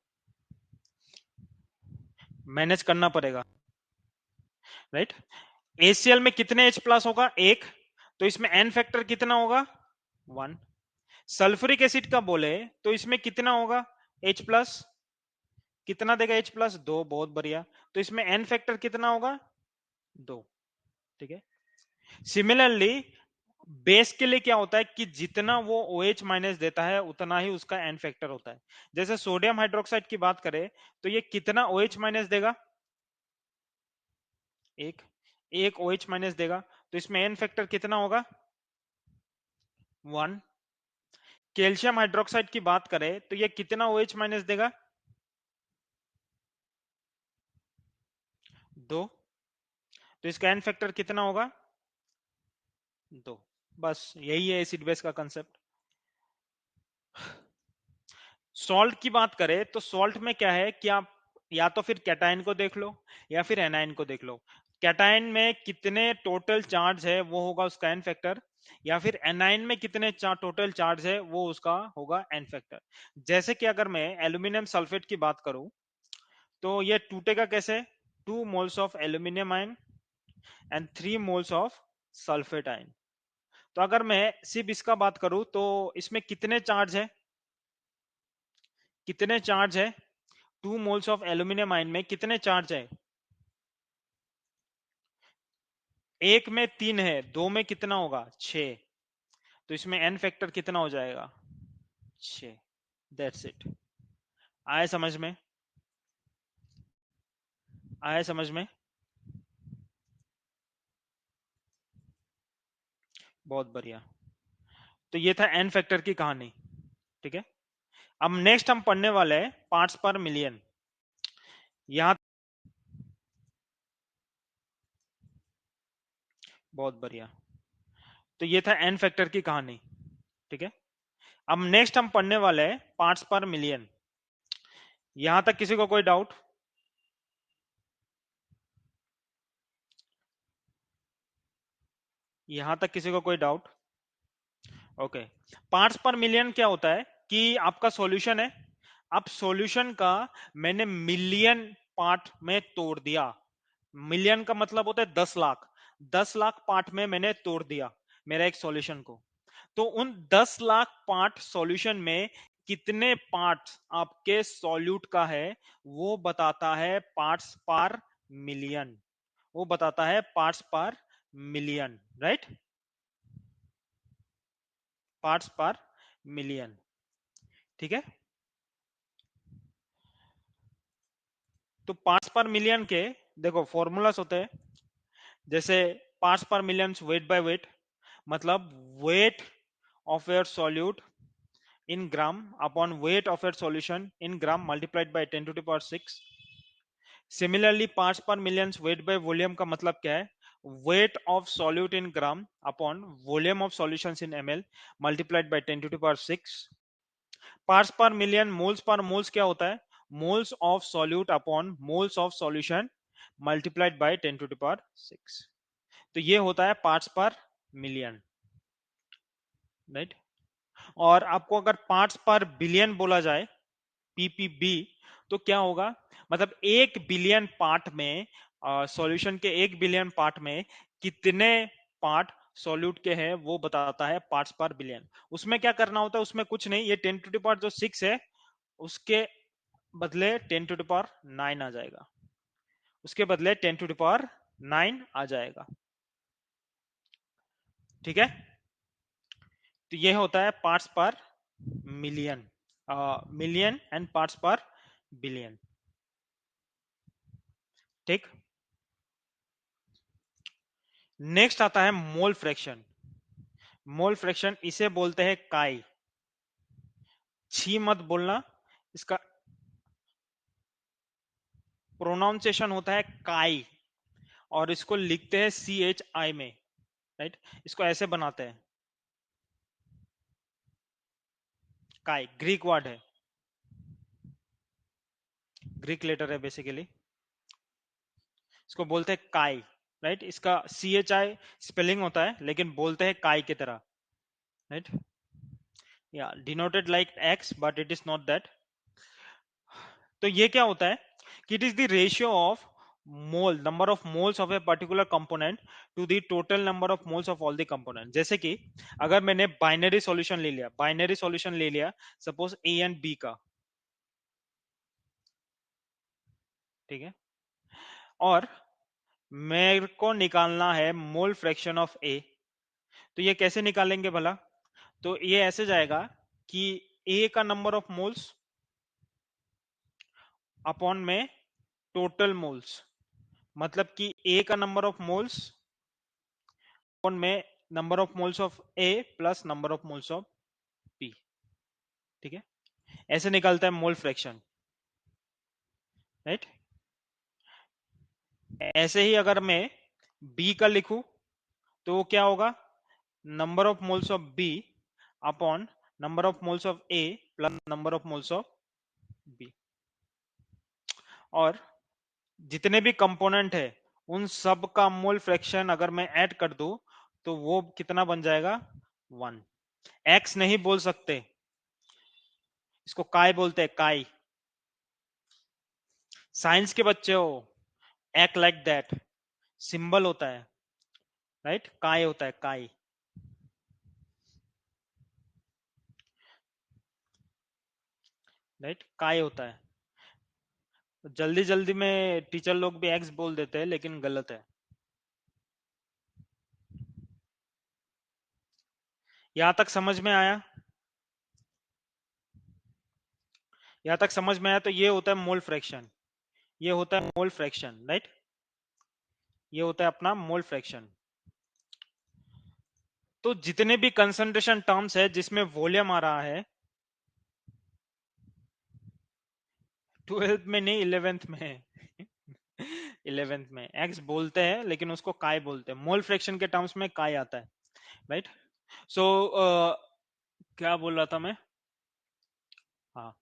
Speaker 1: मैनेज करना पड़ेगा, राइट। एसीएल में कितने H प्लस होगा? 1, तो इसमें एन फैक्टर कितना होगा? 1। सल्फ्यूरिक एसिड का बोले तो इसमें कितना होगा? H प्लस कितना देगा? H प्लस 2, बहुत बढ़िया, तो इसमें एन फैक्टर कितना होगा? 2, ठीक है। सिमिलरली बेस के लिए क्या होता है कि जितना वो OH माइनस देता है उतना ही उसका एन फैक्टर होता है। जैसे सोडियम हाइड्रोक्साइड की बात करें तो ये कितना OH माइनस देगा? एक, एक OH माइनस देगा, तो इसमें एन फैक्टर कितना होगा? 1। कैल्शियम हाइड्रोक्साइड की बात करें तो ये कितना OH माइनस देगा? 2, तो इसका एन फैक्टर कितना होगा? 2। बस यही है एसिड बेस का कंसेप्ट। सॉल्ट की बात करें तो सॉल्ट में क्या है कि आप या तो फिर कैटायन को देख लो या फिर एनायन को देख लो। कैटायन में कितने टोटल चार्ज है वो होगा उसका एन फैक्टर, या फिर एनायन में कितने टोटल चार्ज है वो उसका होगा एन फैक्टर। जैसे कि अगर मैं एल्यूमिनियम सल्फेट की बात करूं तो ये टूटेगा कैसे? 2 moles of aluminium ion and 3 moles of sulphate ion. तो अगर मैं सिर्फ इसका बात करूं तो इसमें कितने चार्ज है? कितने चार्ज है? 2 मोल्स ऑफ एल्यूमिनियम आयन में कितने चार्ज है? एक में 3 है, दो में कितना होगा? 6, तो इसमें एन फैक्टर कितना हो जाएगा? 6। That's it. आए समझ में? आए समझ में? बहुत बढ़िया। तो ये था एन फैक्टर की कहानी, ठीक है। अब नेक्स्ट हम पढ़ने वाले हैं पार्ट्स पर मिलियन। यहां बहुत बढ़िया। तो ये था एन फैक्टर की कहानी, ठीक है। अब नेक्स्ट हम पढ़ने वाले हैं पार्ट्स पर मिलियन। यहां तक किसी को कोई डाउट? यहां तक किसी को कोई डाउट? ओके। पार्ट्स पर मिलियन क्या होता है कि आपका सॉल्यूशन है, अब सॉल्यूशन का मैंने मिलियन पार्ट में तोड़ दिया। मिलियन का मतलब होता है 10 लाख, 10 लाख पार्ट में मैंने तोड़ दिया मेरा एक सॉल्यूशन को। तो उन 10 लाख पार्ट सॉल्यूशन में कितने पार्ट्स आपके सॉल्यूट का है वो बताता है पार्ट्स पर मिलियन, वो बताता है पार्ट्स पर मिलियन, राइट, पार्ट्स पर मिलियन, ठीक है। तो पार्ट्स पर मिलियन के देखो फॉर्मूलास होते हैं, जैसे पार्ट्स पर मिलियन वेट बाय वेट, मतलब weight of your solute in gram upon weight of your solution in gram multiplied by 10 to the power 6. Similarly parts per millions weight by volume का मतलब क्या है? Weight of solute in gram upon volume of solutions in ml multiplied by 10 to the power 6. Parts per million moles per moles क्या होता है? Moles of solute upon moles of solution multiplied by 10 to the power 6. तो ये होता है parts पर million, right. और आपको अगर पार्ट्स पर बिलियन बोला जाए, पीपीबी, तो क्या होगा? मतलब 1 बिलियन पार्ट में, सॉल्यूशन के 1 बिलियन पार्ट में कितने पार्ट सॉल्यूट के हैं वो बताता है पार्ट्स पर बिलियन। उसमें क्या करना होता है, उसमें कुछ नहीं, ये 10 टू द पावर जो 6 है उसके बदले 10 टू द पावर 9 आ जाएगा, उसके बदले 10 टू द पावर 9 आ जाएगा। ठीक है, तो ये होता है पार्ट्स पर मिलियन, मिलियन एंड पार्ट्स पर बिलियन। ठीक, नेक्स्ट आता है मोल फ्रैक्शन। मोल फ्रैक्शन इसे बोलते हैं काई। छी मत बोलना, इसका प्रोनाउंसिएशन होता है काई, और इसको लिखते हैं CHI में, राइट। इसको ऐसे बनाते हैं, काई ग्रीक वर्ड है, ग्रीक लेटर है बेसिकली, इसको बोलते हैं काई, राइट। इसका CHI स्पेलिंग होता है लेकिन बोलते हैं काई की तरह, राइट। या denoted like x but it is not that. तो ये क्या होता है कि it is the ratio of mole, number of moles of a particular component to the total number of moles of all the component. जैसे कि अगर मैंने बाइनरी सॉल्यूशन ले लिया, बाइनरी सॉल्यूशन ले लिया सपोज ए एंड बी का, ठीक है, और मेरे को निकालना है मोल फ्रैक्शन ऑफ ए, तो ये कैसे निकालेंगे भला? तो ये ऐसे जाएगा कि ए का नंबर ऑफ मोल्स अपॉन में टोटल मोल्स, मतलब कि ए का नंबर ऑफ मोल्स अपॉन में number of moles of A plus number of moles of B. ठीक है, ऐसे निकलता है मोल फ्रैक्शन, राइट। ऐसे ही अगर मैं बी का लिखूं तो वो क्या होगा, number of moles of B upon number of moles of A plus number of moles of B. और जितने भी कंपोनेंट है उन सब का मोल फ्रैक्शन अगर मैं ऐड कर दूं तो वो कितना बन जाएगा, 1। एक्स नहीं बोल सकते, इसको काय बोलते हैं, काय। साइंस के बच्चे हो, एक्ट लाइक दैट, सिंबल होता है, राइट, काय होता है, काय, राइट, काय होता है। जल्दी जल्दी में टीचर लोग भी एक्स बोल देते हैं लेकिन गलत है। यहां तक समझ में आया? यहां तक समझ में आया? तो ये होता है मोल फ्रैक्शन, ये होता है मोल फ्रैक्शन, राइट, ये होता है अपना मोल फ्रैक्शन। तो जितने भी कंसंट्रेशन टर्म्स है जिसमें वॉल्यूम आ रहा है, 12th में नहीं 11th में है। 11th में एक्स बोलते हैं लेकिन उसको काय बोलते हैं, मोल फ्रैक्शन के टर्म्स में काय आता है, राइट। सो क्या बोल रहा था मैं, हाँ,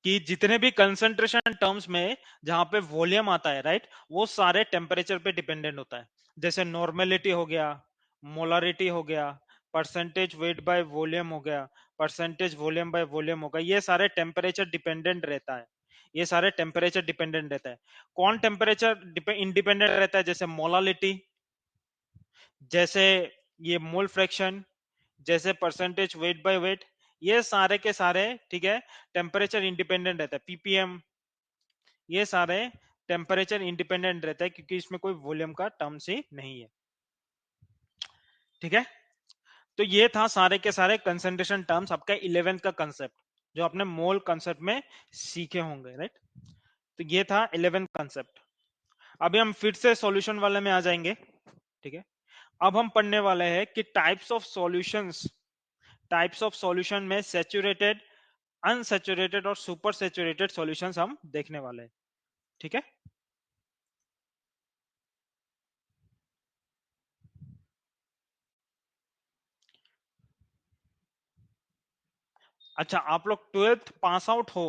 Speaker 1: कि जितने भी कंसंट्रेशन टर्म्स में जहां पे वॉल्यूम आता है, राइट, वो सारे टेम्परेचर पे डिपेंडेंट होता है। जैसे नॉर्मेलिटी हो गया, मोलारिटी हो गया, परसेंटेज वेट बाय वॉल्यूम हो गया, परसेंटेज वॉल्यूम बाय वॉल्यूम हो गया, ये सारे टेम्परेचर डिपेंडेंट रहता है, ये सारे टेम्परेचर डिपेंडेंट रहता है। कौन टेम्परेचर इंडिपेंडेंट रहता है? जैसे मोलालिटी, जैसे ये मोल फ्रैक्शन, जैसे परसेंटेज वेट बाय वेट, ये सारे के सारे, ठीक है, टेम्परेचर इंडिपेंडेंट रहता है। पीपीएम, ये सारे टेम्परेचर इंडिपेंडेंट रहता है क्योंकि इसमें कोई वॉल्यूम का टर्म से नहीं है। ठीक है, तो ये था सारे के सारे कंसंट्रेशन टर्म्स, आपका 11th का कंसेप्ट जो आपने मोल कंसेप्ट में सीखे होंगे, राइट। तो ये था 11th कंसेप्ट। अभी हम फिर से सॉल्यूशन वाले में आ जाएंगे, ठीक है। अब हम पढ़ने वाले हैं कि types of solutions, types of solution में सैचुरेटेड, अनसैचुरेटेड और सुपर सैचुरेटेड सॉल्यूशंस हम देखने वाले हैं, ठीक है। अच्छा, आप लोग 12th पास आउट हो?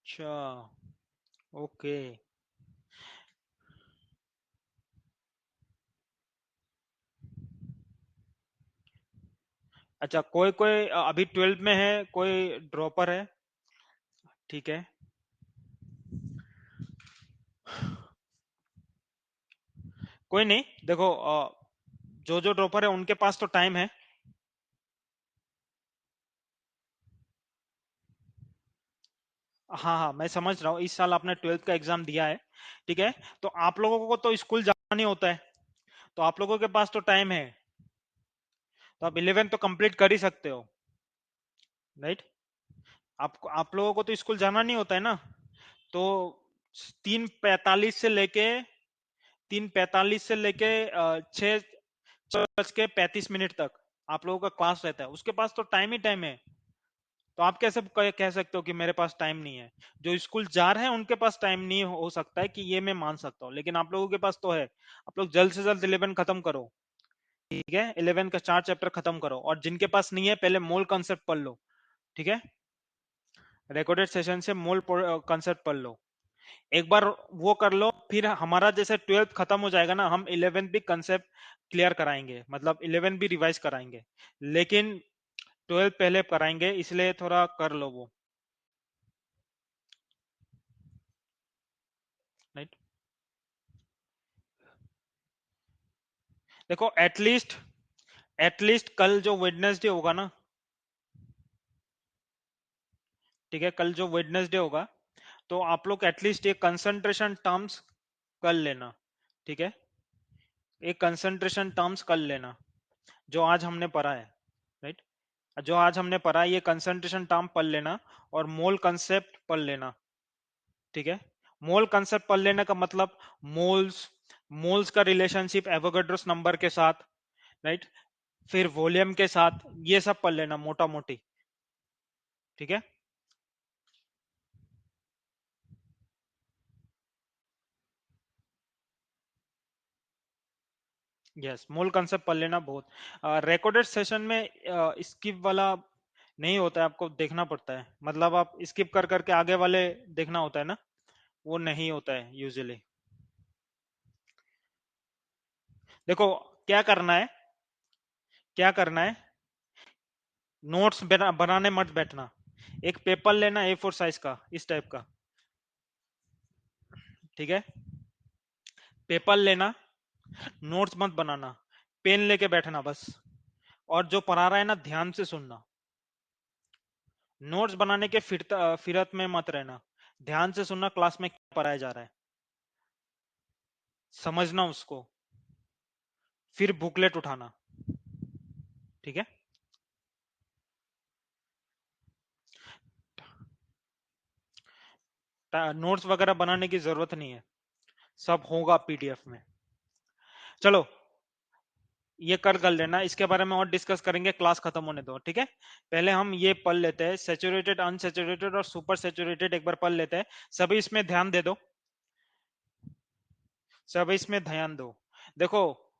Speaker 1: अच्छा, ओके। अच्छा, कोई कोई अभी 12th में है, कोई ड्रॉपर है, ठीक है। कोई नहीं, देखो जो जो ड्रॉपर है उनके पास तो टाइम है। हाँ हाँ, मैं समझ रहा हूँ, इस साल आपने 12th का एग्जाम दिया है, ठीक है। तो आप लोगों को तो स्कूल जाना नहीं होता है, तो आप लोगों के पास तो टाइम है, तो आप 11 तो कंप्लीट कर ही सकते हो, राइट। आप लोगों को तो स्कूल जाना नहीं होता है ना, तो 3:45 से लेके 6:35 तक आप लोगों का क्लास रहता है, उसके पास तो टाइम ही टाइम है। तो आप कैसे कह सकते हो कि मेरे पास टाइम नहीं है? जो स्कूल जा रहे हैं उनके पास टाइम नहीं हो सकता है, कि ये मैं मान सकता हूँ, लेकिन आप लोगों के पास तो है। आप लोग जल्द से जल्द 11 खत्म करो, ठीक है। 11 का 4 चैप्टर खत्म करो, और जिनके पास नहीं है पहले मोल कॉन्सेप्ट पढ़ लो, ठीक है। रिकॉर्डेड सेशन से मोल कॉन्सेप्ट पढ़ लो, एक बार वो कर लो, फिर हमारा जैसे 12th खत्म हो जाएगा ना, हम 11th भी कंसेप्ट क्लियर कराएंगे, मतलब 11 भी रिवाइज कराएंगे, लेकिन 12th पहले कराएंगे, इसलिए थोड़ा कर लो वो, राइट। देखो एटलीस्ट कल जो वेडनेसडे होगा ना, ठीक है, कल जो वेडनेसडे होगा, तो आप लोग एटलीस्ट ये कंसंट्रेशन टर्म्स कर लेना, ठीक है। एक कंसंट्रेशन टर्म्स कर लेना, जो आज हमने पढ़ा है, राइट। जो आज हमने पढ़ा है ये कंसंट्रेशन टर्म पढ़ लेना, और मोल कंसेप्ट पढ़ लेना, ठीक है। मोल कंसेप्ट पढ़ लेने का मतलब मोल्स मोल्स का रिलेशनशिप एवोगाड्रोस नंबर के साथ, राइट, फिर वॉल्यूम के साथ, ये सब पढ़ लेना मोटा मोटी, ठीक है। यस, मूल कंसेप्ट पढ़ लेना बहुत। रिकॉर्डेड सेशन में स्किप वाला नहीं होता है, आपको देखना पड़ता है, मतलब आप स्किप कर करके आगे वाले देखना होता है ना, वो नहीं होता है यूजुअली। देखो, क्या करना है, क्या करना है, नोट्स बनाने मत बैठना। एक पेपर लेना A4 साइज का, इस टाइप का, ठीक है। पेपर लेना, नोट्स मत बनाना, पेन लेके बैठना बस, और जो पढ़ा रहा है ना ध्यान से सुनना। नोट्स बनाने के फिरत में मत रहना, ध्यान से सुनना क्लास में क्या पढ़ाया जा रहा है, समझना उसको, फिर बुकलेट उठाना, ठीक है। नोट्स वगैरह बनाने की जरूरत नहीं है, सब होगा PDF में। चलो, ये कर लेना, इसके बारे में और डिस्कस करेंगे क्लास खत्म होने दो, ठीक है। पहले हम ये पढ़ लेते हैं, सेचुरेटेड अनसेचुरेटेड और सुपर सेचुरेटेड एक बार पढ़ लेते हैं। सभी इसमें ध्यान दे दो, सभी इसमें ध्यान दो। देखो,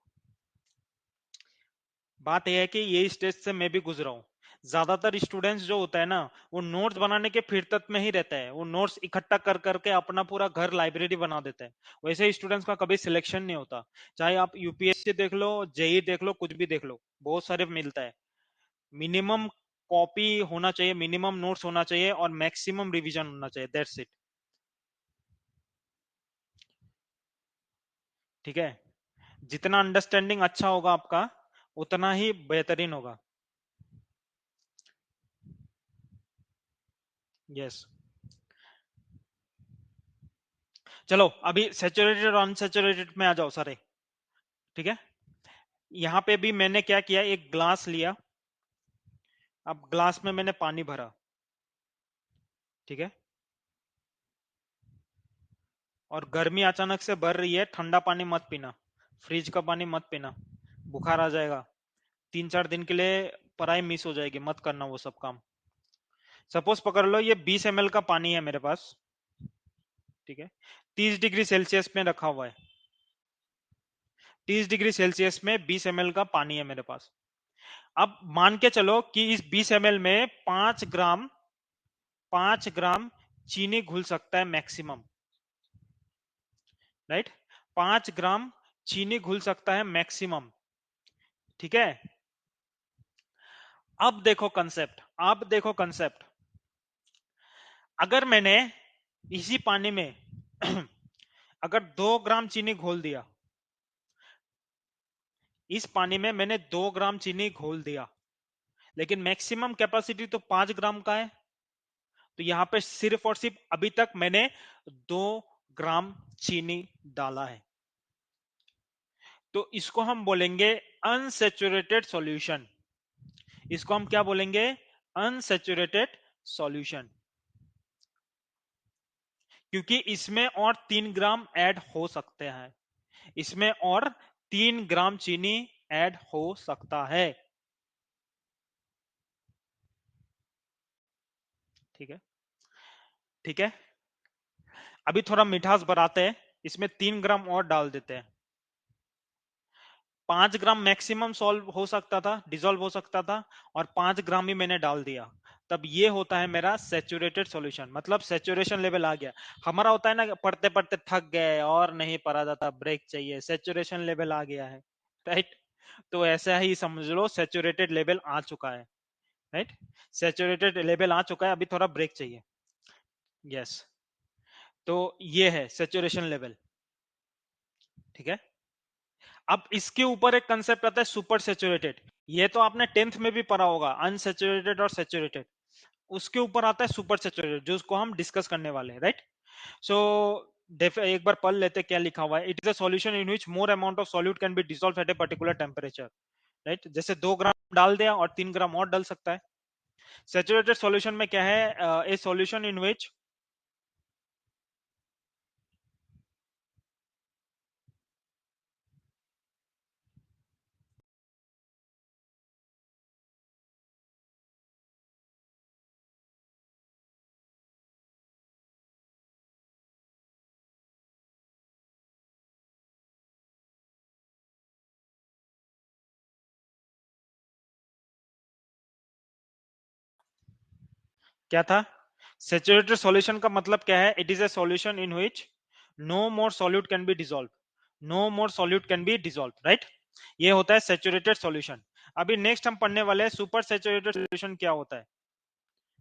Speaker 1: बात यह है कि ये स्टेज से मैं भी गुजरा हूँ। ज्यादातर स्टूडेंट्स जो होता है ना, वो नोट्स बनाने के फिरत में ही रहता है, वो नोट्स इकट्ठा कर करके अपना पूरा घर लाइब्रेरी बना देता है। वैसे स्टूडेंट्स का कभी सिलेक्शन नहीं होता, चाहे आप UPSC देख लो, JEE देख लो, कुछ भी देख लो, बहुत सारे मिलता है। मिनिमम कॉपी होना चाहिए, मिनिमम नोट्स होना चाहिए, और मैक्सिमम रिवीजन होना चाहिए, दैट्स इट, ठीक है। जितना अंडरस्टैंडिंग अच्छा होगा आपका, उतना ही बेहतरीन होगा। यस। चलो, अभी सैचुरेटेड और अनसैचुरेटेड में आ जाओ सारे, ठीक है। यहाँ पे भी मैंने क्या किया, एक ग्लास लिया, अब ग्लास में मैंने पानी भरा, ठीक है। और गर्मी अचानक से बढ़ रही है, ठंडा पानी मत पीना, फ्रिज का पानी मत पीना, बुखार आ जाएगा, 3-4 दिन के लिए पढ़ाई मिस हो जाएगी, मत करना वो सब काम। सपोज पकड़ लो, ये 20 ml का पानी है मेरे पास, ठीक है, 30 डिग्री सेल्सियस में रखा हुआ है, 30 डिग्री सेल्सियस में 20 ml का पानी है मेरे पास। अब मान के चलो कि इस 20 ml में 5 ग्राम चीनी घुल सकता है मैक्सिमम, राइट। 5 ग्राम चीनी घुल सकता है मैक्सिमम, ठीक है। अब देखो कंसेप्ट, अगर मैंने इसी पानी में अगर 2 ग्राम चीनी घोल दिया, इस पानी में मैंने 2 ग्राम चीनी घोल दिया, लेकिन मैक्सिमम कैपेसिटी तो 5 ग्राम का है, तो यहां पे सिर्फ और सिर्फ अभी तक मैंने 2 ग्राम चीनी डाला है, तो इसको हम बोलेंगे अनसेचुरेटेड सॉल्यूशन। इसको हम क्या बोलेंगे? अनसेचुरेटेड सॉल्यूशन, क्योंकि इसमें और 3 ग्राम ऐड हो सकते हैं, इसमें और 3 ग्राम चीनी ऐड हो सकता है। ठीक है, ठीक है। अभी थोड़ा मिठास बढ़ाते हैं, इसमें 3 ग्राम और डाल देते हैं। 5 ग्राम मैक्सिमम सॉल्व हो सकता था, डिसॉल्व हो सकता था, और 5 ग्राम ही मैंने डाल दिया, तब ये होता है मेरा सेचुरेटेड सॉल्यूशन, मतलब सेचुरेशन लेवल आ गया। हमारा होता है ना, पढ़ते पढ़ते थक गए और नहीं पढ़ा जाता, ब्रेक चाहिए, सेचुरेशन लेवल आ गया है, राइट? तो ऐसा ही समझ लो, सेचुरेटेड लेवल आ चुका है, राइट? सेचुरेटेड लेवल आ चुका है, अभी थोड़ा ब्रेक चाहिए। यस, तो ये है सेचुरेशन लेवल, ठीक है। अब इसके ऊपर एक कंसेप्ट आता है सुपर सेचुरेटेड। ये तो आपने 10th में भी पढ़ा होगा, अनसेचुरेटेड और सेचुरेटेड। उसके ऊपर आता है सुपर सेचुरेटेड, जो उसको हम डिस्कस करने वाले हैं, राइट? सो एक बार पढ़ लेते क्या लिखा हुआ है। It is a solution in which more amount of solute can be dissolve at a particular temperature, right? जैसे 2 ग्राम डाल दिया और 3 ग्राम और डाल सकता है। सेचुरेटेड सॉल्यूशन में क्या है? ए सॉल्यूशन इन विच, क्या था? सेचुरेटेड सॉल्यूशन का मतलब क्या है? It is a solution in which no more solute can be dissolve, no more solute can be dissolve, right? ये होता है सेचुरेटेड सॉल्यूशन। अभी नेक्स्ट हम पढ़ने वाले हैं सुपर सेचुरेटेड सॉल्यूशन क्या होता है,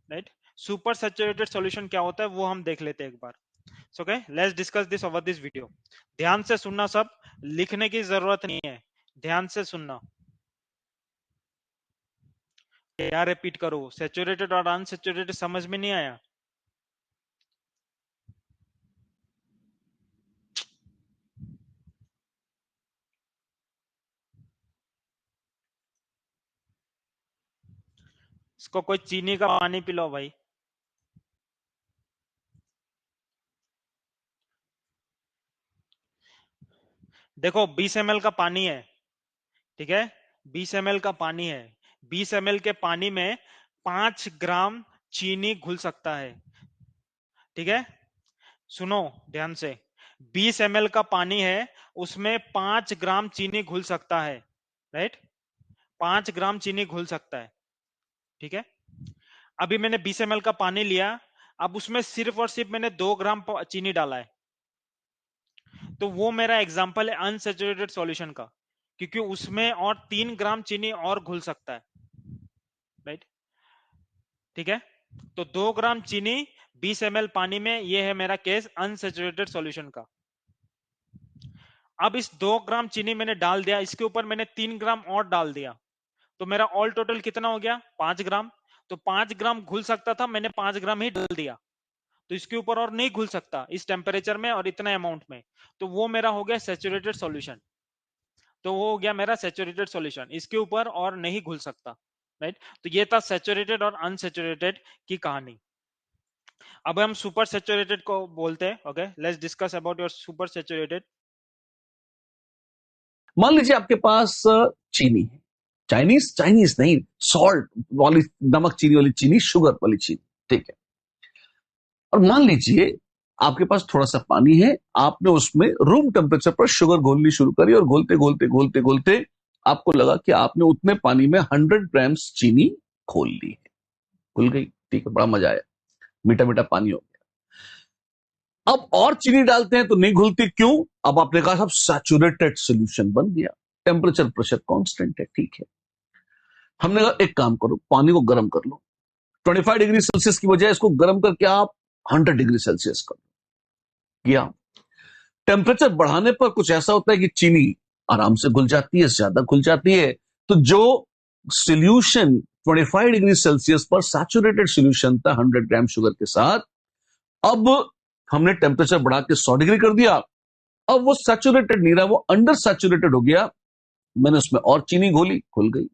Speaker 1: राइट? सुपर सेचुरेटेड सॉल्यूशन क्या होता है वो हम देख लेते हैं एक बार। Okay, let's discuss this over this video. ध्यान से सुनना, सब लिखने की जरूरत नहीं है, ध्यान से सुनना। क्या रिपीट करो? सेचुरेटेड और अनसेचुरेटेड समझ में नहीं आया? इसको कोई चीनी का पानी पिलाओ भाई। देखो 20 ml का पानी है, ठीक है? 20 ml का पानी है, 20 ml के पानी में 5 ग्राम चीनी घुल सकता है, ठीक है? सुनो ध्यान से, 20 ml का पानी है, उसमें 5 ग्राम चीनी घुल सकता है, राइट? 5 ग्राम चीनी घुल सकता है, ठीक है? अभी मैंने 20 ml का पानी लिया, अब उसमें सिर्फ और सिर्फ मैंने 2 ग्राम चीनी डाला है, तो वो मेरा एग्जाम्पल है अनसेचुरेटेड सॉल्यूशन का, क्योंकि उसमें और 3 ग्राम चीनी और घुल सकता है, राइट? ठीक है, तो 2 ग्राम चीनी 20 ml पानी में, ये है मेरा केस अनसेचुरेटेड सॉल्यूशन का। अब इस 2 ग्राम चीनी मैंने डाल दिया, इसके ऊपर मैंने 3 ग्राम और डाल दिया, तो मेरा ऑल टोटल कितना हो गया? 5 ग्राम। तो 5 ग्राम घुल सकता था, मैंने 5 ग्राम ही डाल दिया, तो इसके ऊपर और नहीं घुल सकता इस टेम्परेचर में और इतना अमाउंट में, तो वो मेरा हो गया सेचुरेटेड सॉल्यूशन। तो वो हो गया मेरा सेचुरेटेड सॉल्यूशन, इसके ऊपर और नहीं घुल सकता, राइट? तो ये था सेचुरेटेड और अनसेचुरेटेड की कहानी। अब हम सुपर सेचुरेटेड को बोलते हैं। Okay, let's discuss about your super saturated.
Speaker 2: मान लीजिए आपके पास चीनी है, चाइनीज चाइनीज नहीं, सॉल्ट वाली, नमक चीनी वाली चीनी, शुगर वाली चीनी, ठीक है। और मान लीजिए आपके पास थोड़ा सा पानी है, आपने उसमें रूम टेम्परेचर पर शुगर घोलनी शुरू करी, और घोलते घोलते घोलते घोलते आपको लगा कि आपने उतने पानी में 100 ग्राम्स चीनी घोल ली है, घुल गई, ठीक है, बड़ा मजा आया, मीठा मीठा पानी हो गया। अब और चीनी डालते हैं तो नहीं घुलती, क्यों? अब आपने कहा सब सैचुरेटेड सोल्यूशन बन गया, टेम्परेचर प्रेशर कांस्टेंट है, ठीक है। हमने कहा एक काम करो, पानी को गर्म कर लो, 25 डिग्री सेल्सियस की बजाय इसको गर्म करके आप 100 डिग्री सेल्सियस कर किया। टेम्परेचर बढ़ाने पर कुछ ऐसा होता है कि चीनी आराम से घुल जाती है, ज्यादा घुल जाती है। तो जो सोल्यूशन 25 डिग्री सेल्सियस पर सैचुरेटेड सोल्यूशन था 100 ग्राम शुगर के साथ, अब हमने टेम्परेचर बढ़ा के 100 डिग्री कर दिया। अब वो सैचुरेटेड नहीं रहा, वो अंडर सैचुरेटेड हो गया। मैंने उसमें और चीनी घोली, घुल गई।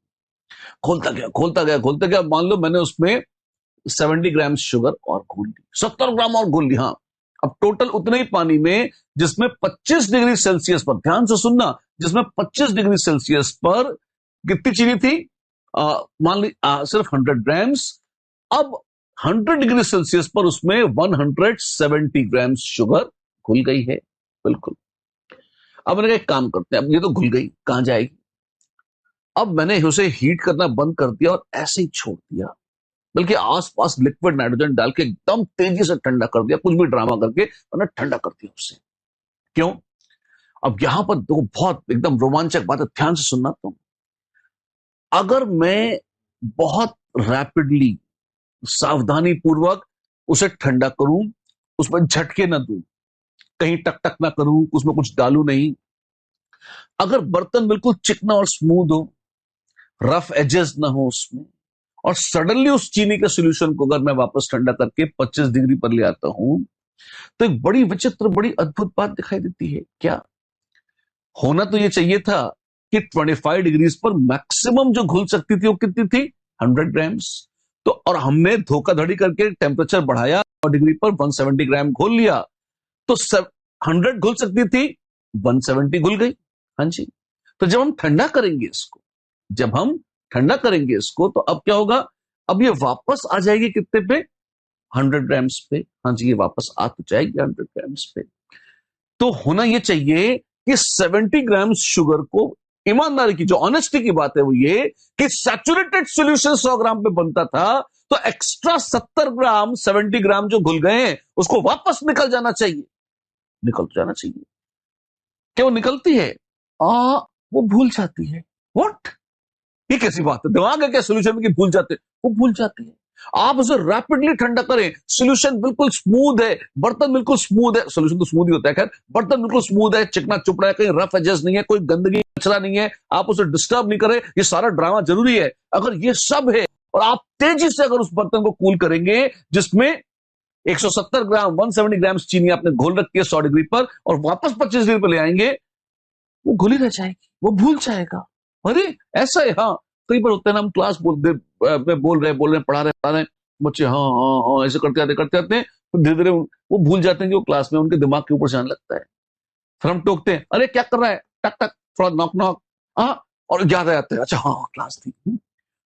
Speaker 2: खोलता गया खोलता गया खोलता गया, मान लो मैंने उसमें 70 ग्राम शुगर और घोल ली, 70 ग्राम और घोल ली। हाँ, अब टोटल उतने ही पानी में जिसमें 25 डिग्री सेल्सियस पर, ध्यान से सुनना, जिसमें 25 डिग्री सेल्सियस पर कितनी चीनी थी, मान ली सिर्फ 100 ग्राम्स। अब 100 डिग्री सेल्सियस पर उसमें 170 ग्राम शुगर घुल गई है, बिल्कुल। अब मैंने एक काम करते हैं, अब ये तो घुल गई, कहां जाएगी। अब मैंने उसे हीट करना बंद कर दिया और ऐसे ही छोड़ दिया, बल्कि आसपास लिक्विड नाइट्रोजन डाल के एकदम तेजी से ठंडा कर दिया, कुछ भी ड्रामा करके मैंने ठंडा कर दिया उसे। क्यों? अब यहां पर देखो, बहुत एकदम रोमांचक बात है, ध्यान से सुनना तुम। अगर मैं बहुत रैपिडली, सावधानी पूर्वक उसे ठंडा करूं, उसमें झटके ना दूं, कहीं टक टक ना करूं, उसमें कुछ डालू नहीं, अगर बर्तन बिल्कुल चिकना और स्मूथ हो, रफ एजेस ना हो उसमें, और सडनली उस चीनी के सॉल्यूशन को अगर मैं वापस ठंडा करके 25 डिग्री पर ले आता हूं, तो एक बड़ी विचित्र, बड़ी अद्भुत बात दिखाई देती है। क्या होना तो ये चाहिए था कि 25 डिग्रीज पर मैक्सिमम जो घुल सकती थी वो कितनी थी, 100 ग्राम्स। तो और हमने धोखाधड़ी करके टेम्परेचर बढ़ाया, 100 डिग्री पर 170 ग्राम घोल लिया, तो 100 घुल सकती थी, 170 घुल गई। हाँ जी। तो जब हम ठंडा करेंगे इसको, जब हम ठंडा करेंगे इसको, तो अब क्या होगा, अब ये वापस आ जाएगी कितने पे, 100 ग्राम्स पे। हाँ जी, ये वापस आ तो जाएगी 100 ग्राम्स पे। तो होना ये चाहिए कि 70 ग्राम शुगर को, ईमानदारी की, जो ऑनेस्टी की बात है वो ये कि सैचुरेटेड सॉल्यूशन 100 ग्राम पे बनता था, तो एक्स्ट्रा 70 ग्राम, 70 ग्राम जो घुल गए उसको वापस निकल जाना चाहिए, निकल जाना चाहिए। क्या वो निकलती है? वो भूल जाती है। व्हाट? ये कैसी बात है? दिमाग है क्या सोल्यूशन में कि भूल जाते? वो भूल जाती है। आप उसे रैपिडली ठंडा करें, सोल्यूशन बिल्कुल स्मूथ है, बर्तन बिल्कुल स्मूथ है, सोल्यूशन तो स्मूथ ही होता है खैर, बर्तन बिल्कुल स्मूथ है, चिकना चुपड़ा है, कहीं रफ एजेस नहीं है, कोई गंदगी कचरा नहीं है, आप उसे डिस्टर्ब नहीं करें। ये सारा ड्रामा जरूरी है। अगर ये सब है और आप तेजी से अगर उस बर्तन को कूल करेंगे, जिसमें 170 ग्राम, 170 ग्राम चीनी आपने घोल रखी है 100 डिग्री पर, और वापस 25 डिग्री पर ले आएंगे, वो घुली रह जाएगी, वो भूल जाएगा। अरे ऐसा है। हाँ, कई बार होता है ना, हम क्लास बोल रहे हैं, पढ़ा रहे हैं, बच्चे हाँ हाँ हाँ ऐसे करते आते तो धीरे धीरे वो भूल जाते हैं कि वो क्लास में उनके दिमाग के ऊपर से आने लगता है। फिर हम टोकते हैं, अरे क्या कर रहा है, टक टक, थोड़ा नॉक नॉक, हाँ, और याद आ जाते हैं, अच्छा हाँ क्लास थी।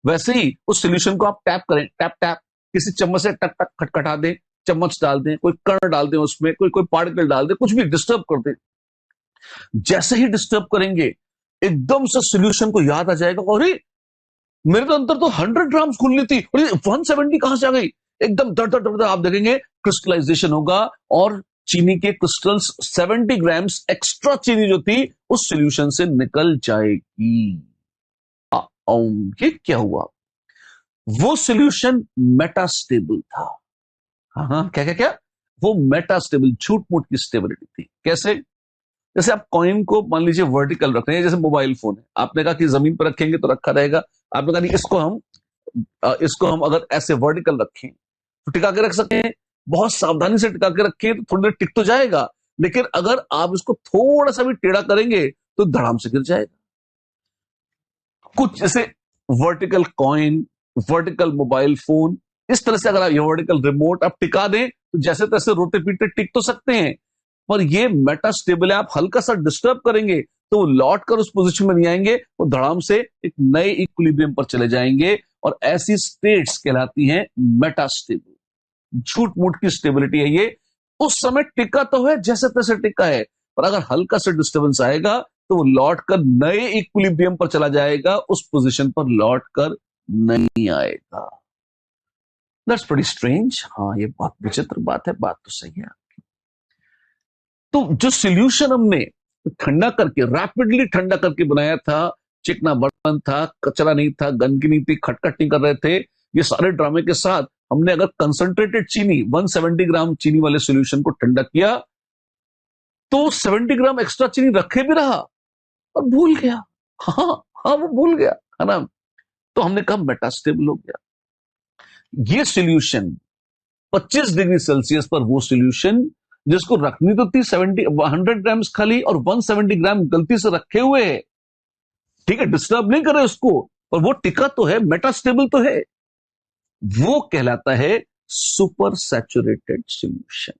Speaker 2: वैसे ही उस सोल्यूशन को आप टैप करें, टैप टैप, किसी चम्मच से टक टक खटखटा दें, चम्मच डाल दें, कोई कण डाल दें उसमें, कोई पार्टिकल डाल दें, कुछ भी डिस्टर्ब कर दें। जैसे ही डिस्टर्ब करेंगे, एकदम से सोल्यूशन को याद आ जाएगा, अरे मेरे तो अंदर तो 100 ग्राम्स खुलनी थी, 170 कहां से आ गई। एकदम दर दर दर दर आप देखेंगे क्रिस्टलाइजेशन होगा, और चीनी के क्रिस्टल्स 70 ग्राम्स एक्स्ट्रा चीनी जो थी उस सोल्यूशन से निकल जाएगी। ये क्या हुआ, वो सोल्यूशन मेटास्टेबल था। हाँ, क्या क्या क्या, वो मेटास्टेबल, झूठ मूठ की स्टेबिलिटी थी। कैसे? जैसे आप कॉइन को मान लीजिए वर्टिकल रख रहे हैं, जैसे मोबाइल फोन है, आपने कहा कि जमीन पर रखेंगे तो रखा रहेगा, आपने कहा नहीं, इसको हम अगर ऐसे वर्टिकल रखें तो टिका के रख सकते हैं, बहुत सावधानी से टिका के रखें तो थोड़ी देर टिक तो जाएगा, लेकिन अगर आप इसको थोड़ा सा भी टेढ़ा करेंगे तो धड़ाम से गिर जाएगा। कुछ जैसे vertical coin, vertical mobile phone, इस तरह से अगर आप ये वर्टिकल रिमोट आप टिका दें तो जैसे तैसे रोते पीटे टिक तो सकते हैं, पर ये मेटास्टेबल है, आप हल्का सा डिस्टर्ब करेंगे तो वो लौट कर उस पोजीशन में नहीं आएंगे, वो धड़ाम से एक नए इक्विलिब्रियम पर चले जाएंगे, और ऐसी स्टेट्स कहलाती हैं मेटास्टेबल। झूठ मूठ की स्टेबिलिटी है ये। उस समय टिका तो है, जैसे तैसे टिका है, पर अगर हल्का सा डिस्टर्बेंस आएगा तो वो लौट कर नए इक्विलिब्रियम पर चला जाएगा, उस पोजीशन पर लौट कर नहीं आएगा। That's pretty strange. हाँ, ये बहुत विचित्र बात है, बात तो सही है। तो जो सॉल्यूशन हमने ठंडा करके, रैपिडली ठंडा करके बनाया था, चिकना बर्तन था, कचरा नहीं था, गंदगी नहीं थी, खटखट नहीं कर रहे थे, ये सारे ड्रामे के साथ हमने अगर कंसंट्रेटेड चीनी 170 ग्राम चीनी वाले सॉल्यूशन को ठंडा किया, तो 70 ग्राम एक्स्ट्रा चीनी रखे भी रहा और भूल गया। हाँ हाँ, वो भूल गया, है ना। तो हमने कहा मेटास्टेबल हो गया। ये सॉल्यूशन 25 डिग्री सेल्सियस पर, वो सॉल्यूशन जिसको रखनी तो थी 100 ग्राम खाली और 170 ग्राम गलती से रखे हुए है, ठीक है, डिस्टर्ब नहीं करे उसको, पर वो टिका तो है, मेटास्टेबल तो है, वो कहलाता है सुपर सैचुरेटेड सॉल्यूशन।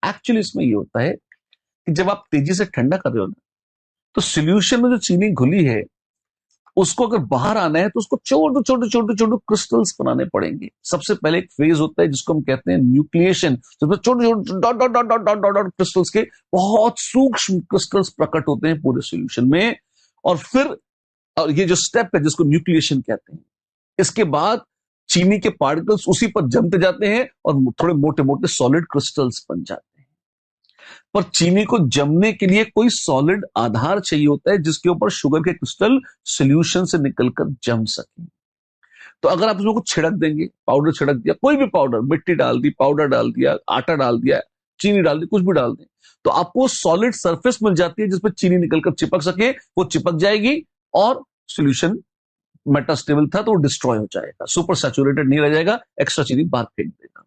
Speaker 2: एक्चुअली इसमें ये होता है कि जब आप तेजी से ठंडा कर रहे हो ना, तो सॉल्यूशन में जो चीनी घुली है उसको अगर बाहर आना है तो उसको छोटे छोटे छोटे छोटे क्रिस्टल्स बनाने पड़ेंगे। सबसे पहले एक फेज होता है जिसको हम कहते हैं न्यूक्लिएशन, जिसमें छोटे छोटे dot dot dot dot dot dot crystals के बहुत सूक्ष्म क्रिस्टल्स प्रकट होते हैं पूरे सॉल्यूशन में। और फिर ये जो स्टेप है जिसको न्यूक्लिएशन कहते हैं, इसके बाद चीनी के पार्टिकल्स उसी पर जमते जाते हैं और थोड़े मोटे मोटे सॉलिड क्रिस्टल्स बन जाते हैं। पर चीनी को जमने के लिए कोई सॉलिड आधार चाहिए होता है जिसके ऊपर शुगर के क्रिस्टल सॉल्यूशन से निकलकर जम सके। तो अगर आप उसमें कुछ छिड़क देंगे, पाउडर छिड़क दिया, कोई भी पाउडर, मिट्टी डाल दी, पाउडर डाल दिया, आटा डाल दिया, चीनी डाल दी, कुछ भी डाल दें, तो आपको सॉलिड सरफेस मिल जाती है जिसपे चीनी निकलकर चिपक सके। वो चिपक जाएगी और सॉल्यूशन मेटास्टेबल था तो वो डिस्ट्रॉय हो जाएगा, सुपर सैचुरेटेड नहीं रह जाएगा, एक्स्ट्रा चीनी बाहर फेंक देगा।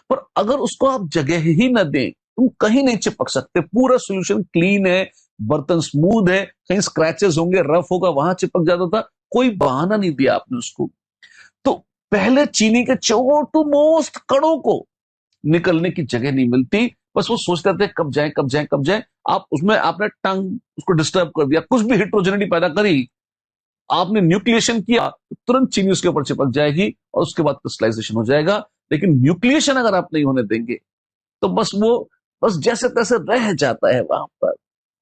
Speaker 2: पर अगर उसको आप जगह ही न दें, तुम कहीं नहीं चिपक सकते, पूरा सॉल्यूशन क्लीन है, बर्तन स्मूथ है, कहीं स्क्रैचेस होंगे, रफ होगा, वहां चिपक जाता था, कोई बहाना नहीं दिया आपने उसको। तो पहले चीनी के छोटू मोस्ट कणों को निकलने की जगह नहीं मिलती, बस वो सोचते थे कब जाए कब जाए कब जाए। आप उसमें आपने टंग उसको डिस्टर्ब कर दिया, कुछ भी हेटेरोजेनिटी पैदा करी, आपने न्यूक्लिएशन किया तो तुरंत चीनी उसके ऊपर चिपक जाएगी और उसके बाद क्रिस्टलाइजेशन हो जाएगा। लेकिन न्यूक्लिएशन अगर आप नहीं होने देंगे तो बस वो बस जैसे तैसे रह जाता है वहां पर,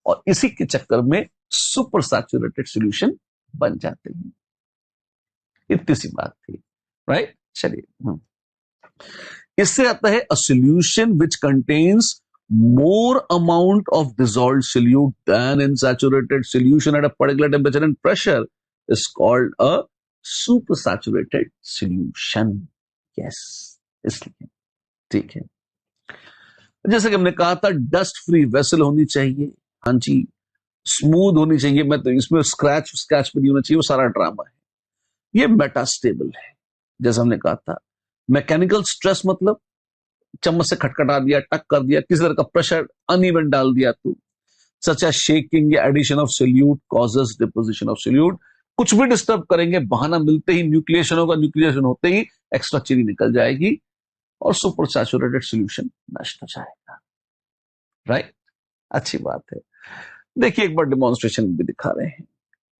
Speaker 2: और इसी के चक्कर में सुपर सैचुरेटेड सॉल्यूशन बन जाते हैं। इतनी सी बात थी, राइट। चलिए, इससे आता है a solution which contains more amount of dissolved solute than in saturated solution at a particular temperature and pressure is called a supersaturated solution. Yes, इसलिए ठीक है। जैसे कि हमने कहा था, डस्ट फ्री वेसल होनी चाहिए, हाँ जी, स्मूथ होनी चाहिए। मैं तो इसमें स्क्रैच स्क्रैच भी नहीं होना चाहिए, वो सारा ड्रामा है। ये मेटास्टेबल है, जैसे हमने कहा था। मैकेनिकल स्ट्रेस मतलब चम्मच से खटखटा दिया, टक कर दिया, किसी तरह का प्रेशर अनइवन डाल दिया तो, सच एज शेकिंग या addition of solute causes deposition of solute. कुछ भी डिस्टर्ब करेंगे, बहाना मिलते ही न्यूक्लिएशन होगा, न्यूक्लिएशन होते ही एक्स्ट्रा चीनी निकल जाएगी और सुपर सैचुरेटेड सॉल्यूशन नष्ट हो जाएगा, राइट। अच्छी बात है। देखिए एक बार डिमॉन्स्ट्रेशन भी दिखा रहे हैं।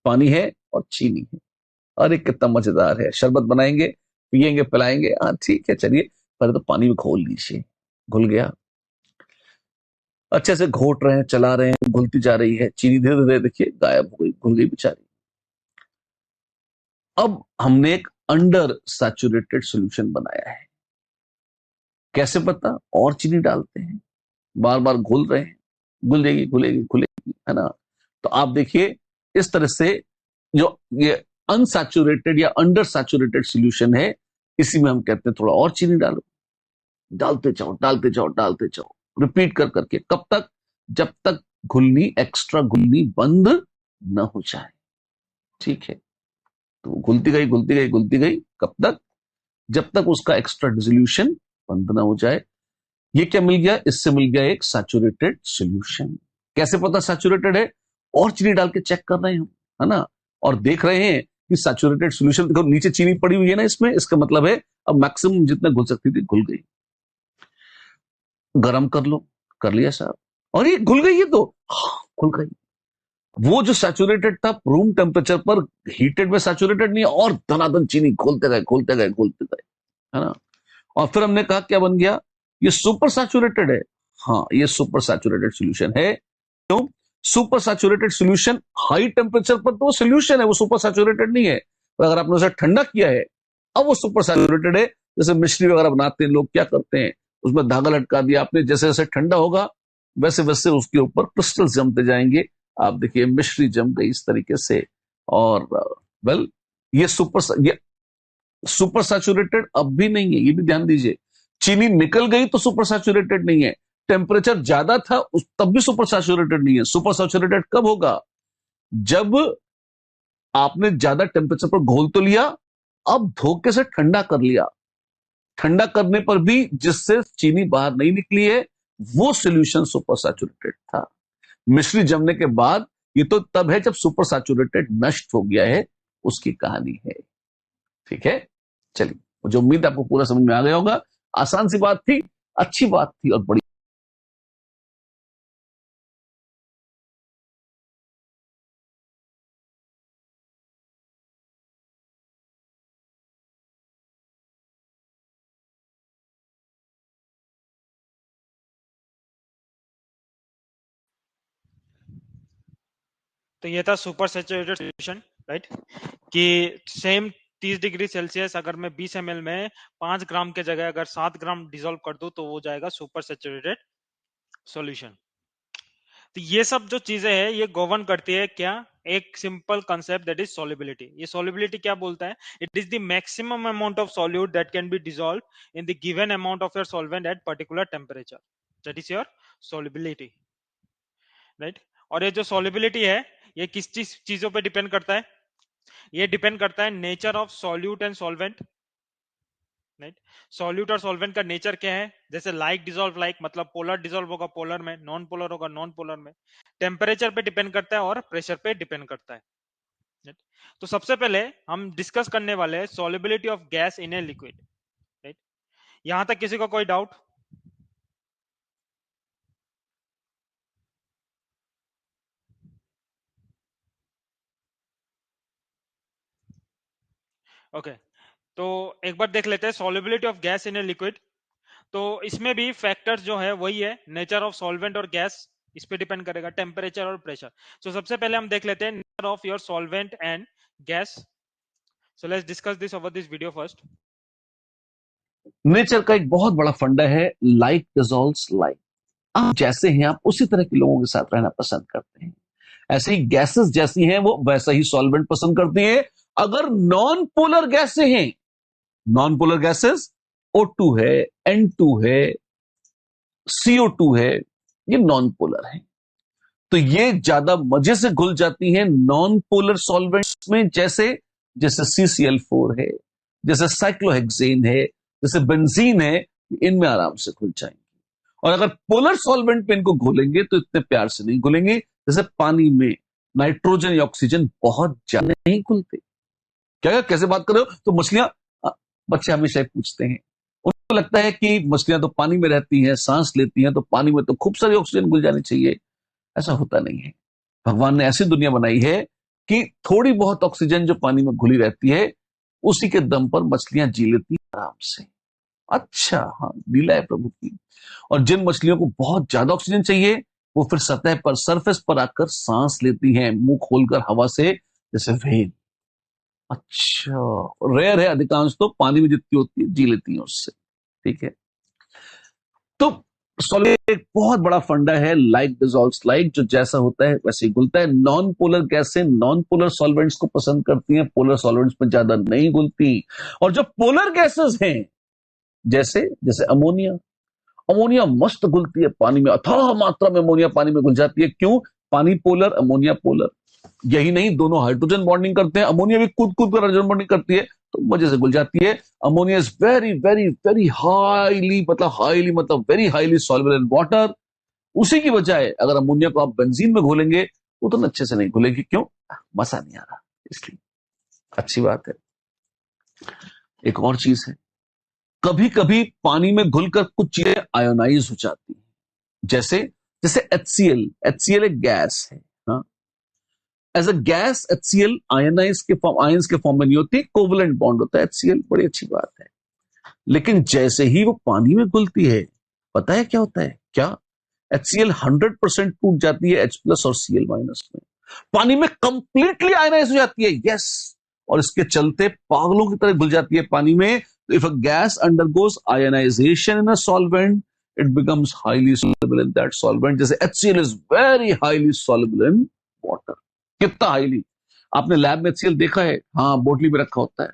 Speaker 2: पानी है और चीनी है, अरे कितना मजेदार है। शरबत बनाएंगे, पिएंगे, पिलाएंगे, हाँ ठीक है, चलिए पहले तो पानी में घोल लीजिए। घुल गया, अच्छे से घोट रहे हैं, चला रहे हैं, घुलती जा रही है, चीनी धीरे धीरे देखिए गायब हो गई, घुल गई बेचारी। अब हमने एक अंडर सैचुरेटेड सॉल्यूशन बनाया है। कैसे पता? और चीनी डालते हैं, बार बार घुल रहे हैं, घुल जाएगी, घुलेगी, घुलेगी, है ना। तो आप देखिए इस तरह से जो ये अनसैचुरेटेड या अंडर सैचुरेटेड सॉल्यूशन है, इसी में हम कहते हैं थोड़ा और चीनी डालो, डालते जाओ, डालते जाओ, डालते जाओ, रिपीट कर करके। कब तक? जब तक घुलनी, एक्स्ट्रा घुलनी बंद न हो जाए, ठीक है। तो घुलती गई, घुलती गई, घुलती गई, कब तक? जब तक उसका एक्स्ट्रा डिसोल्यूशन बंद ना हो जाए। ये क्या मिल गया? इससे मिल गया एक सैचुरेटेड सॉल्यूशन। कैसे पता सैचुरेटेड है? और चीनी डाल के चेक कर रहे हैं हम, है ना, और देख रहे हैं कि सैचुरेटेड सॉल्यूशन, देखो नीचे चीनी पड़ी हुई है ना इसमें, इसका मतलब है अब मैक्सिमम जितना घुल सकती थी घुल गई। गरम कर लो, कर लिया साहब, और ये घुल गई है तो घुल गई। वो जो सैचुरेटेड था रूम टेम्परेचर पर, हीटेड में सैचुरेटेड नहीं है, और धनाधन चीनी घोलते गए, घोलते गए, घोलते गए, है ना। और फिर हमने कहा क्या बन गया? ये सुपर सैचुरेटेड है। हाँ, ये सुपर सैचुरेटेड सॉल्यूशन है। क्यों? Super saturated solution high temperature पर तो वो सॉल्यूशन है, वो सुपर सैचुरेटेड नहीं है। पर अगर आपने उसे ठंडा किया है, अब वो सुपर सैचुरेटेड है। जैसे मिश्री वगैरह बनाते हैं लोग, क्या करते हैं, उसमें धागा लटका दिया आपने, जैसे जैसे ठंडा होगा वैसे वैसे उसके ऊपर क्रिस्टल्स जमते जाएंगे। आप देखिए मिश्री जम गई इस तरीके से। और वेल, ये सुपर सैचुरेटेड अब भी नहीं है, ये भी ध्यान दीजिए। चीनी निकल गई तो सुपर सैचुरेटेड नहीं है, टेम्परेचर ज्यादा था तब भी सुपर सैचुरेटेड नहीं है। सुपर सैचुरेटेड कब होगा, जब आपने ज्यादा टेम्परेचर पर घोल तो लिया, अब धोखे से ठंडा कर लिया, ठंडा करने पर भी जिससे चीनी बाहर नहीं निकली है, वो सॉल्यूशन सुपर सैचुरेटेड था। मिश्री जमने के बाद ये तो तब है जब सुपर सैचुरेटेड नष्ट हो गया है, उसकी कहानी है। ठीक है, चलिए, मुझे उम्मीद है आपको पूरा समझ में आ गया होगा। आसान सी बात थी, अच्छी बात थी और बड़ी।
Speaker 1: तो ये था सुपर सैचुरेटेड सॉल्यूशन, राइट, कि सेम 30 डिग्री सेल्सियस अगर मैं 20 ml में 5 ग्राम के जगह अगर 7 ग्राम डिसॉल्व कर दूं तो वो जाएगा सुपर सैचुरेटेड सॉल्यूशन। तो ये सब जो चीजें हैं ये गवर्न करती है क्या, एक simple concept that is solubility. ये सॉल्युबिलिटी क्या बोलता है, it is the maximum amount of solute that can be dissolve in the given amount of your solvent at particular temperature, that is your solubility, right. और ये जो solubility है ये किस चीजों पे डिपेंड करता है, ये डिपेंड करता है nature of solute and solvent, right. Solute और सॉल्वेंट का नेचर क्या है, जैसे लाइक डिसॉल्व लाइक, मतलब पोलर डिसॉल्व होगा पोलर में, नॉन पोलर होगा नॉन पोलर में। टेम्परेचर पे डिपेंड करता है और प्रेशर पे डिपेंड करता है, right? तो सबसे पहले हम डिस्कस करने वाले हैं solubility of gas in a liquid, right. यहां तक किसी को कोई डाउट? ओके, तो एक बार देख लेते हैं solubility of gas in a liquid. तो इसमें भी फैक्टर्स जो है वही है, नेचर ऑफ सॉल्वेंट और गैस इस पे डिपेंड करेगा, टेम्परेचर और प्रेशर। सो सबसे पहले हम देख लेते हैं nature of your solvent and gas. So let's discuss this over this video first.
Speaker 2: Nature का एक बहुत बड़ा फंडा है, लाइक डिसॉल्व्स लाइक। आप जैसे हैं आप उसी तरह के लोगों के साथ रहना पसंद करते हैं। ऐसे ही गैसेस जैसी हैं वो वैसा ही सॉल्वेंट पसंद करती हैं। अगर नॉन पोलर गैसें हैं, नॉन पोलर गैसेस O2 है, N2 है, CO2 है, ये नॉन पोलर है। तो ये ज्यादा मजे से घुल जाती हैं नॉन पोलर सॉल्वेंट्स में, जैसे जैसे CCl4 है, जैसे साइक्लोहेक्सेन है, जैसे बेंजीन है, इनमें आराम से घुल जाएंगे। और अगर पोलर सॉल्वेंट पे इनको घोलेंगे तो इतने प्यार से नहीं घुलेंगे, जैसे पानी में नाइट्रोजन या ऑक्सीजन बहुत ज्यादा नहीं घुलते। क्या कैसे बात कर रहे हो, तो मछलियां, बच्चे हमेशा पूछते हैं, उनको लगता है कि मछलियां तो पानी में रहती हैं, सांस लेती हैं, तो पानी में तो खूब सारी ऑक्सीजन घुल जानी चाहिए। ऐसा होता नहीं है। भगवान ने ऐसी दुनिया बनाई है कि थोड़ी बहुत ऑक्सीजन जो पानी में घुली रहती है, उसी के दम पर मछलियां जी लेती हैं आराम से। अच्छा, हाँ, लीला है प्रभु की। और जिन मछलियों को बहुत ज्यादा ऑक्सीजन चाहिए, वो फिर सतह पर, सरफेस पर आकर सांस लेती हैं मुंह खोलकर हवा से, जैसे वेल। अच्छा, रेयर है, अधिकांश तो पानी में जितनी होती है जी लेती हैं उससे। ठीक है, तो सॉलिड एक बहुत बड़ा फंडा है, लाइक डिसॉल्व्स लाइक, जो जैसा होता है वैसे ही घुलता है। नॉन पोलर गैसें नॉन पोलर सॉल्वेंट्स को पसंद करती हैं, पोलर सॉल्वेंट्स में ज्यादा नहीं घुलती। और जो पोलर गैसेस हैं, जैसे जैसे अमोनिया, अमोनिया मस्त घुलती है पानी में, अथाह मात्रा में अमोनिया पानी में घुल जाती है। क्यों? पानी पोलर, अमोनिया पोलर। यही नहीं, दोनों हाइड्रोजन बॉन्डिंग करते हैं, अमोनिया भी कूद कूद कर हाइड्रोजन बॉन्डिंग करती है, तो मजे से घुल जाती है। Ammonia is very very very highly, मतलब very highly soluble in water. उसी की बजाय अगर अमोनिया को आप बेंजीन में घोलेंगे, वो तो अच्छे से नहीं घुलेगी। क्यों? मजा नहीं आ रहा, इसलिए। अच्छी बात है। एक और चीज है, कभी कभी पानी में घुलकर कुछ चीजें आयोनाइज हो जाती हैं, जैसे जैसे HCl। HCl एक गैस है, हाँ। As a gas HCl ionise के फॉर्म, आयंस के फॉर्म में नहीं होती, कोवलेंट बॉन्ड होता है HCl, बड़ी अच्छी बात है। लेकिन जैसे ही वो पानी में घुलती है, पता है क्या होता है? क्या? HCl 100% टूट जाती है H+ और Cl- में, पानी में कंप्लीटली आयनाइज हो जाती है। यस, और इसके चलते पागलों की तरह घुल जाती है पानी में। If a gas undergoes ionization in a solvent, it becomes highly soluble in that solvent. जैसे HCl is very highly soluble in water. कितना हाईली? आपने लैब में HCl देखा है? हाँ, बोतली में रखा होता है.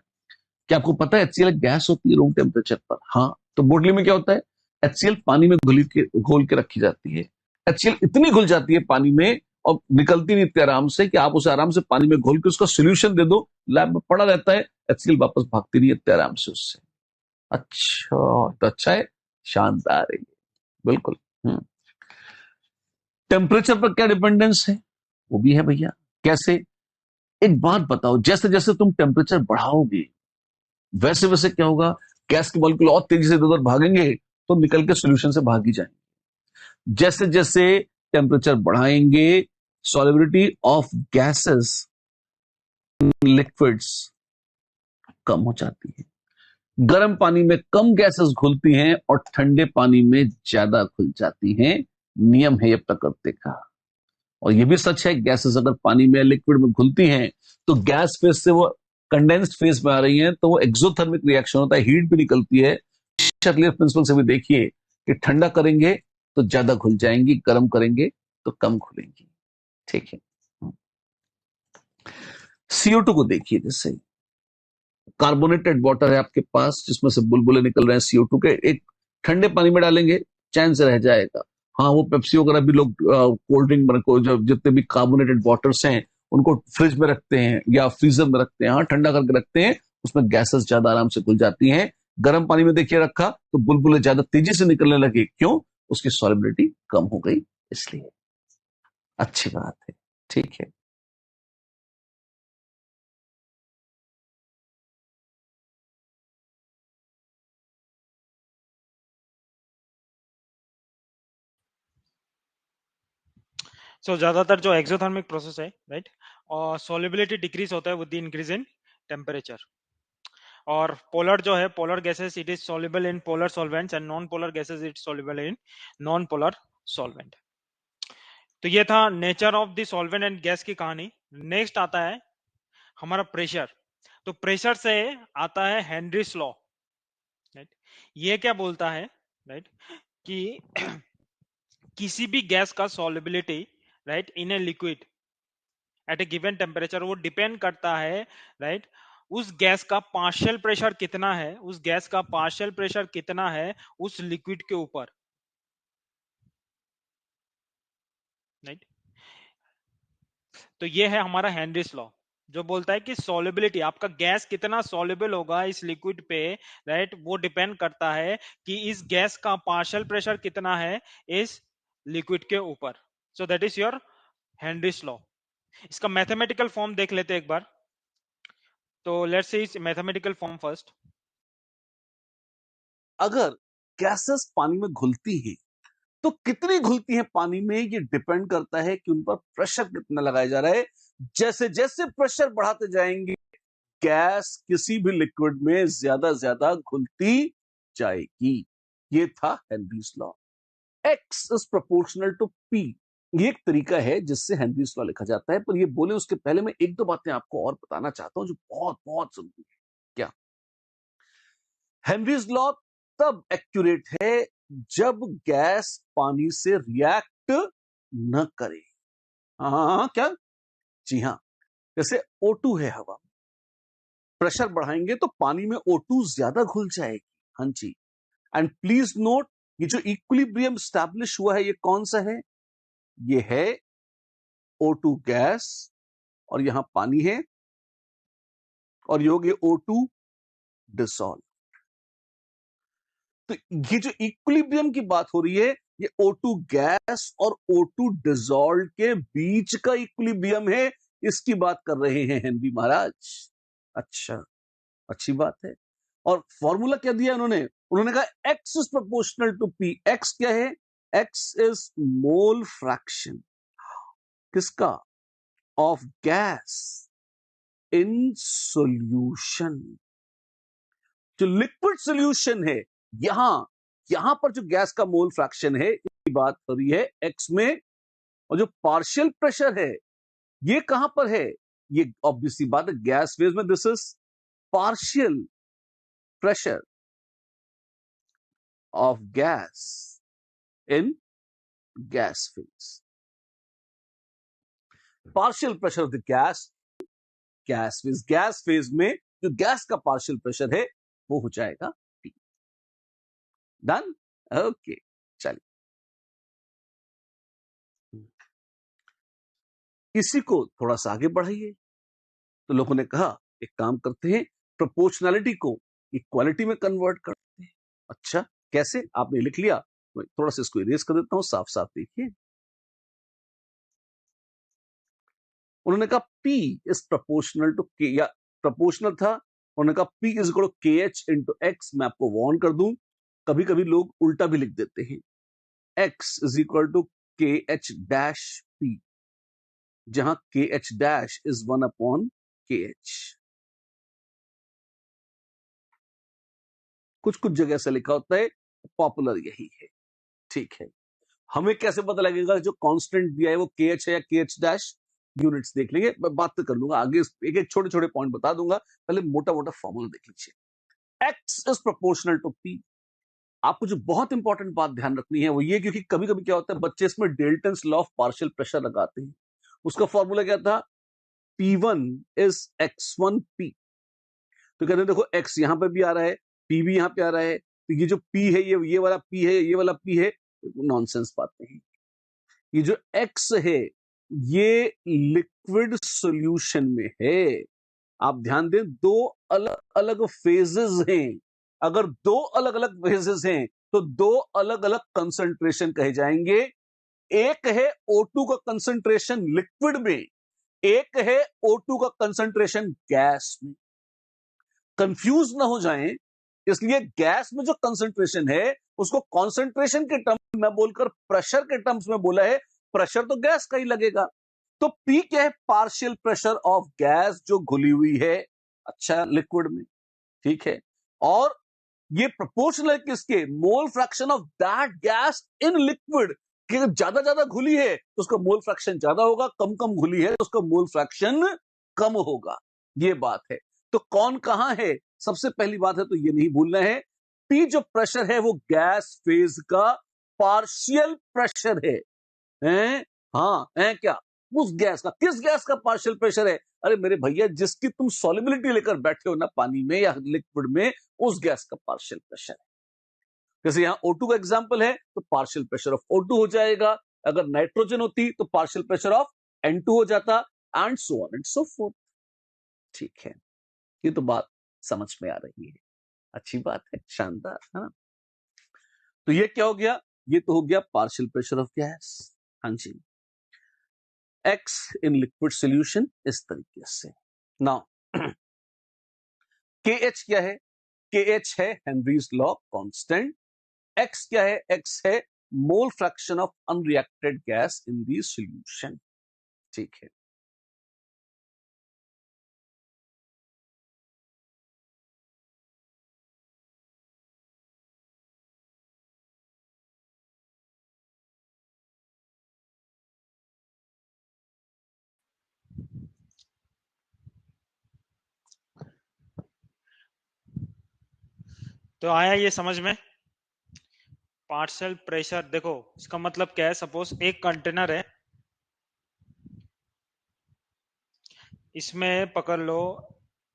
Speaker 2: क्या आपको पता है HCl गैस होती है रूम टेम्परेचर पर? हाँ. तो बोतली में क्या होता है? HCl पानी में घोल के रखी जाती है. HCl इतनी घुल जाती है पानी में और निकलती नहीं इतने आराम से कि आप उसे आराम से पानी में घोल के उसका सोल्यूशन दे दो, लैब में पड़ा रहता है, HCl वापस भागती नहीं इतने आराम से उससे. अच्छा, तो अच्छा है, शानदार है, बिल्कुल. टेम्परेचर पर क्या डिपेंडेंस है? वो भी है भैया. कैसे? एक बात बताओ, जैसे जैसे तुम टेम्परेचर बढ़ाओगे वैसे वैसे क्या होगा? गैस के मॉलिक्यूल और तेजी से इधर भागेंगे तो निकल के सोल्यूशन से भाग ही जाएंगे. जैसे जैसे टेम्परेचर बढ़ाएंगे, सॉलिबिलिटी ऑफ गैसेस लिक्विड्स कम हो जाती है. गर्म पानी में कम गैसेस घुलती हैं और ठंडे पानी में ज्यादा घुल जाती हैं. नियम है ये प्रकृति का. और ये भी सच है, गैसेस अगर पानी में लिक्विड में घुलती हैं तो गैस फेज से वो कंडेंस्ड फेज में आ रही हैं, तो वो एक्सोथर्मिक रिएक्शन होता है, हीट भी निकलती है. शक्लियर प्रिंसिपल से भी देखिए कि ठंडा करेंगे तो ज्यादा घुल जाएंगी, गर्म करेंगे तो कम घुलेंगी. ठीक है. CO2 को देखिए, जैसे कार्बोनेटेड वाटर है आपके पास जिसमें से बुलबुले निकल रहे हैं CO2 के, एक ठंडे पानी में डालेंगे चैन से रह जाएगा. हाँ, वो पेप्सी वगैरह भी लोग कोल्ड ड्रिंक जब जितने भी कार्बोनेटेड वाटर्स हैं उनको फ्रिज में रखते हैं या फ्रीजर में रखते हैं, हाँ ठंडा करके रखते हैं, उसमें गैसेस ज्यादा आराम से घुल जाती हैं. गर्म पानी में देखिए रखा तो बुलबुले ज्यादा तेजी से निकलने लगे. क्यों? उसकी सॉलिबिलिटी कम हो गई इसलिए. अच्छी बात है. ठीक है.
Speaker 1: सो ज्यादातर जो एक्सोथर्मिक प्रोसेस है, राइट, और सोलिबिलिटी डिक्रीज होता है with the increase in temperature. और पोलर जो है, polar gases it is soluble in polar solvents and non polar gases it soluble in non polar solvent. तो ये था nature of the solvent and gas की कहानी. नेक्स्ट आता है हमारा प्रेशर. तो प्रेशर से आता है हेनरीज लॉ, राइट. ये क्या बोलता है, राइट, कि किसी भी गैस का solubility, right, in a liquid at A given temperature वो डिपेंड करता है, राइट, उस गैस का पार्शियल प्रेशर कितना है, उस गैस का पार्शियल प्रेशर कितना है उस लिक्विड के ऊपर, राइट. तो ये है हमारा हेनरीज लॉ जो बोलता है कि सॉल्युबिलिटी, आपका गैस कितना सॉल्युबल होगा इस लिक्विड पे, राइट, वो डिपेंड करता है कि इस गैस का पार्शियल प्रेशर कितना है इस लिक्विड के ऊपर. So that is your Henry's law. इसका मैथमेटिकल फॉर्म देख लेते हैं एक बार. तो लेट्स सी इस मैथमेटिकल फॉर्म फर्स्ट.
Speaker 2: अगर गैसेस पानी में घुलती हैं तो कितनी घुलती है पानी में, ये डिपेंड करता है कि उन पर प्रेशर कितना लगाया जा रहा है. जैसे जैसे प्रेशर बढ़ाते जाएंगे गैस किसी भी लिक्विड में ज्यादा घुलती जाएगी. ये था Henry's law. X is proportional to P. ये एक तरीका है जिससे हेनरीज लॉ लिखा जाता है. पर ये बोले उसके पहले मैं एक दो बातें आपको और बताना चाहता हूं जो बहुत बहुत जरूरी है. क्या? हेनरीज लॉ तब एक्यूरेट है जब गैस पानी से रिएक्ट न करे. हाँ, क्या? जी हाँ. जैसे O2 है हवा, प्रेशर बढ़ाएंगे तो पानी में O2 ज्यादा घुल जाएगी. हाँ जी. एंड प्लीज नोट, ये जो इक्विलिब्रियम स्टैब्लिश हुआ है ये कौन सा है? ये है O2 गैस और यहां पानी है और ये हो गया O2 डिसॉल्व. तो ये जो इक्विलिब्रियम की बात हो रही है ये O2 गैस और O2 डिसॉल्व के बीच का इक्विलिब्रियम है. इसकी बात कर रहे हैं हेनरी महाराज. अच्छा, अच्छी बात है. और फॉर्मूला क्या दिया उन्होंने? उन्होंने कहा X is proportional to P. X क्या है? X is mole fraction. किसका? Of gas in solution. जो लिक्विड सॉल्यूशन है यहां पर जो गैस का मोल फ्रैक्शन है इसकी बात हो रही है एक्स में. और जो पार्शियल प्रेशर है ये कहां पर है? ये ऑब्वियसली बात है गैस फेज में. This is partial pressure of gas in gas phase. Partial pressure of the gas phase. gas phase में जो गैस का पार्शियल प्रेशर है वो हो जाएगा P. डन? ओके, चलिए इसी को थोड़ा सा आगे बढ़ाइए। तो लोगों ने कहा एक काम करते हैं, प्रोपोर्शनैलिटी को इक्वालिटी में कन्वर्ट करते हैं। अच्छा कैसे? आपने लिख लिया, मैं थोड़ा सा इसको इरेज कर देता हूं, साफ साफ देखिए। उन्होंने कहा P is proportional to K, या प्रोपोर्शनल था, उन्होंने कहा P is equal to KH into X। मैं आपको वार्न कर दूं, कभी कभी लोग उल्टा भी लिख देते हैं, X is equal to KH dash P, जहां KH dash is 1 upon KH। कुछ कुछ जगह से लिखा होता है, पॉपुलर यही है, ठीक है। हमें कैसे पता लगेगा जो कांस्टेंट दिया है वो KH है या KH डैश? यूनिट्स देख लेंगे, मैं बात तो कर लूंगा आगे, एक एक छोटे छोटे पॉइंट बता दूंगा, पहले मोटा मोटा फॉर्मूला देख लीजिए। X is proportional to P। आपको जो बहुत इंपॉर्टेंट बात ध्यान रखनी है वो ये, क्योंकि कभी कभी क्या होता है बच्चे इसमें Dalton's law of partial pressure लगाते हैं। उसका फॉर्मूला क्या था? P1 is X1P। तो कहते हैं देखो X यहां पे भी आ रहा है, P भी यहां पे आ रहा है, तो ये जो P है ये वाला P है, ये वाला P है, नॉनसेंस बातें हैं। ये जो X है ये लिक्विड सॉल्यूशन में है। आप ध्यान दें, दो अलग अलग फेजेस हैं। अगर दो अलग अलग फेजेस हैं तो दो अलग अलग कंसंट्रेशन कहे जाएंगे। एक है O2 का कंसंट्रेशन लिक्विड में, एक है O2 का कंसंट्रेशन गैस में। कंफ्यूज ना हो जाएं, इसलिए गैस में जो कंसंट्रेशन है उसको कंसंट्रेशन के टर्म्स में बोलकर प्रेशर के टर्म्स में बोला है। प्रेशर तो गैस का ही लगेगा। तो P क्या है? पार्शियल प्रेशर ऑफ गैस जो घुली हुई है, अच्छा, लिक्विड में, ठीक है। और ये प्रोपोर्शनल है किसके? Mole fraction of that gas in liquid. कि ज्यादा ज्यादा घुली है तो उसका मोल फ्रैक्शन ज्यादा होगा, कम कम घुली है तो उसका मोल फ्रैक्शन कम होगा। ये बात है। तो कौन कहां है? सबसे पहली बात है तो ये नहीं भूलना है, P जो प्रेशर है वो गैस फेज का पार्शियल प्रेशर है। हैं? हाँ है क्या? उस गैस का, किस गैस का पार्शियल प्रेशर है? अरे मेरे भैया, जिसकी तुम सॉल्युबिलिटी लेकर बैठे हो ना पानी में या लिक्विड में, उस गैस का पार्शियल प्रेशर है। जैसे यहां O2 का एग्जांपल है तो पार्शियल प्रेशर ऑफ O2 हो जाएगा। अगर नाइट्रोजन होती तो पार्शियल प्रेशर ऑफ N2 हो जाता, and so on and so fourth. ठीक है, ये तो बात समझ में आ रही है। अच्छी बात है, शानदार, है ना? तो ये क्या हो गया? ये तो हो गया पार्शियल प्रेशर ऑफ गैस। हाँ जी, X इन लिक्विड सोल्यूशन इस तरीके से। नाउ KH क्या है? KH है हेनरीज लॉ कांस्टेंट। X क्या है? X है mole fraction of unreacted gas in the solution. ठीक है,
Speaker 1: तो आया ये समझ में? पार्शियल प्रेशर, देखो इसका मतलब क्या है? सपोज एक कंटेनर है, इसमें पकड़ लो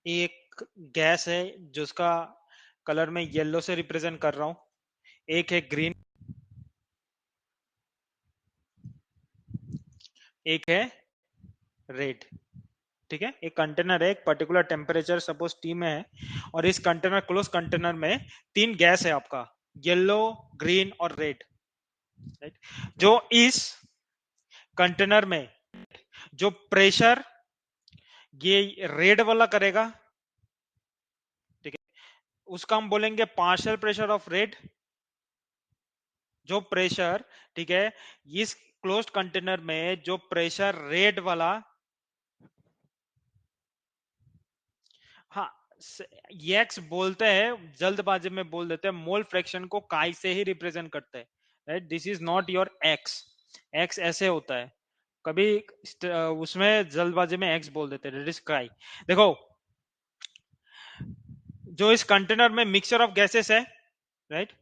Speaker 1: एक गैस है जिसका कलर में येलो से रिप्रेजेंट कर रहा हूं, एक है ग्रीन, एक है रेड। ठीक है, एक कंटेनर है, एक पर्टिकुलर टेम्परेचर सपोज T में है, और इस कंटेनर, क्लोज कंटेनर में तीन गैस है आपका, येलो, ग्रीन और रेड। राइट? जो इस कंटेनर में जो प्रेशर ये रेड वाला करेगा, ठीक है, उसका हम बोलेंगे पार्शियल प्रेशर ऑफ रेड। जो प्रेशर, ठीक है, इस क्लोज्ड कंटेनर में जो प्रेशर रेड वाला, हाँ, ये एक्स बोलते हैं, जल्दबाजी में बोल देते हैं, मोल फ्रैक्शन को काई से ही रिप्रेजेंट करते हैं। Right? This is not your x. X ऐसे होता है, कभी उसमें जल्दबाजी में एक्स बोल देते हैं, दिस इज काई। देखो, जो इस कंटेनर में मिक्सचर ऑफ गैसेस है, राइट,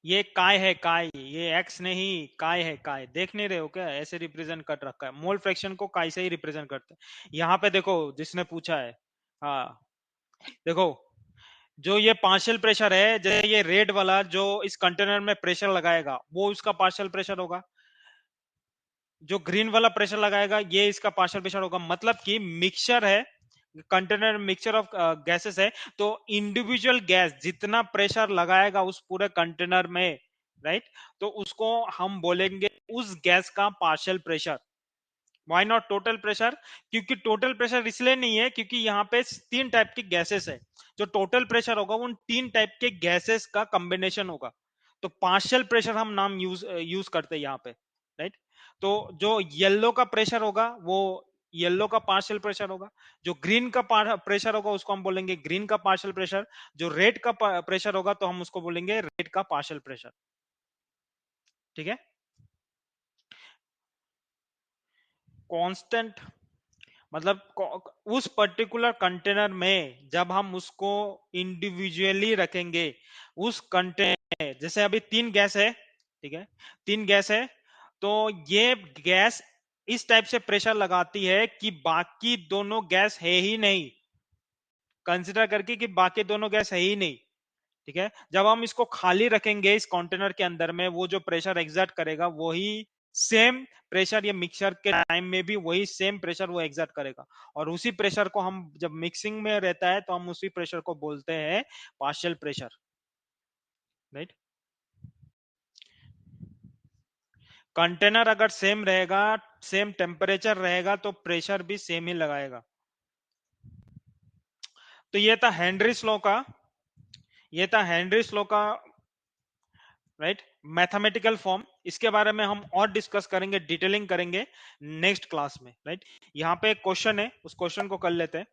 Speaker 1: ये काय है, काय, ये एक्स नहीं, काय है, काय, देख नहीं रहे हो क्या, ऐसे रिप्रेजेंट कर रखा है, मोल फ्रैक्शन को काय से ही रिप्रेजेंट करते हैं। यहाँ पे देखो जिसने पूछा है, हाँ देखो, जो ये पार्शियल प्रेशर है, जैसे ये रेड वाला जो इस कंटेनर में प्रेशर लगाएगा वो उसका पार्शियल प्रेशर होगा, जो ग्रीन वाला प्रेशर लगाएगा ये इसका पार्शियल प्रेशर होगा। मतलब कि मिक्सचर है, कंटेनर मिक्सचर ऑफ गैसेस है, तो इंडिविजुअल गैस जितना प्रेशर लगाएगा उस पूरे कंटेनर में, राइट, तो उसको हम बोलेंगे उस गैस का partial pressure. Why not total pressure? क्योंकि टोटल प्रेशर इसलिए नहीं है क्योंकि यहाँ पे तीन टाइप की गैसेस है, जो टोटल प्रेशर होगा उन तीन टाइप के गैसेस का कॉम्बिनेशन होगा, तो पार्शियल प्रेशर हम नाम यूज करते हैं यहाँ पे, राइट। तो जो येलो का प्रेशर होगा वो येलो का पार्शियल प्रेशर होगा, जो ग्रीन का प्रेशर होगा उसको हम बोलेंगे ग्रीन का पार्शियल प्रेशर, जो रेड का प्रेशर होगा तो हम उसको बोलेंगे रेड का पार्शियल प्रेशर। ठीक है, कांस्टेंट मतलब उस पर्टिकुलर कंटेनर में जब हम उसको इंडिविजुअली रखेंगे, उस कंटेनर, जैसे अभी तीन गैस है, ठीक है, तीन गैस है, तो ये गैस इस टाइप से प्रेशर लगाती है कि बाकी दोनों गैस है ही नहीं, कंसिडर करके कि बाकी दोनों गैस है ही नहीं। ठीक है, जब हम इसको खाली रखेंगे इस कंटेनर के अंदर में, वो जो प्रेशर एग्जर्ट करेगा वही सेम प्रेशर ये मिक्सर के टाइम में भी वही सेम प्रेशर वो एग्जर्ट करेगा, और उसी प्रेशर को हम जब मिक्सिंग में रहता है तो हम उसी प्रेशर को बोलते हैं पार्शियल प्रेशर, राइट। कंटेनर अगर सेम रहेगा, सेम टेम्परेचर रहेगा तो प्रेशर भी सेम ही लगाएगा। तो ये था हेनरीज लॉ का, ये था हेनरीज लॉ का, राइट, मैथमेटिकल फॉर्म। इसके बारे में हम और डिस्कस करेंगे, डिटेलिंग करेंगे नेक्स्ट क्लास में, राइट। यहाँ पे एक क्वेश्चन है, उस क्वेश्चन को कर लेते हैं।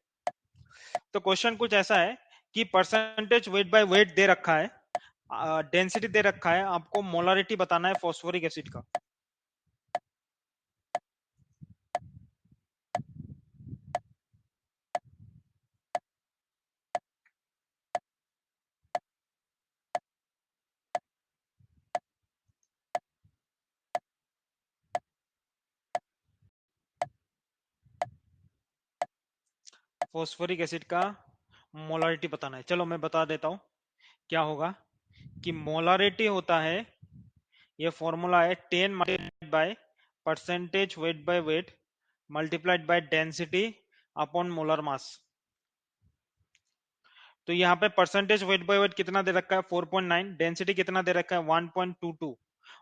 Speaker 1: तो क्वेश्चन कुछ ऐसा है कि परसेंटेज वेट बाय वेट दे रखा है, डेंसिटी दे रखा है, आपको मोलारिटी बताना है फॉस्फोरिक एसिड का। फॉस्फोरिक एसिड का मोलारिटी बताना है, चलो मैं बता देता हूं क्या होगा। कि मोलारिटी होता है, ये फॉर्मूला है 10 multiplied by percentage wait by weight multiplied by density upon molar mass. तो यहाँ पे परसेंटेज वेट बाय वेट कितना दे रखा है 4.9, डेंसिटी कितना दे रखा है 1.22,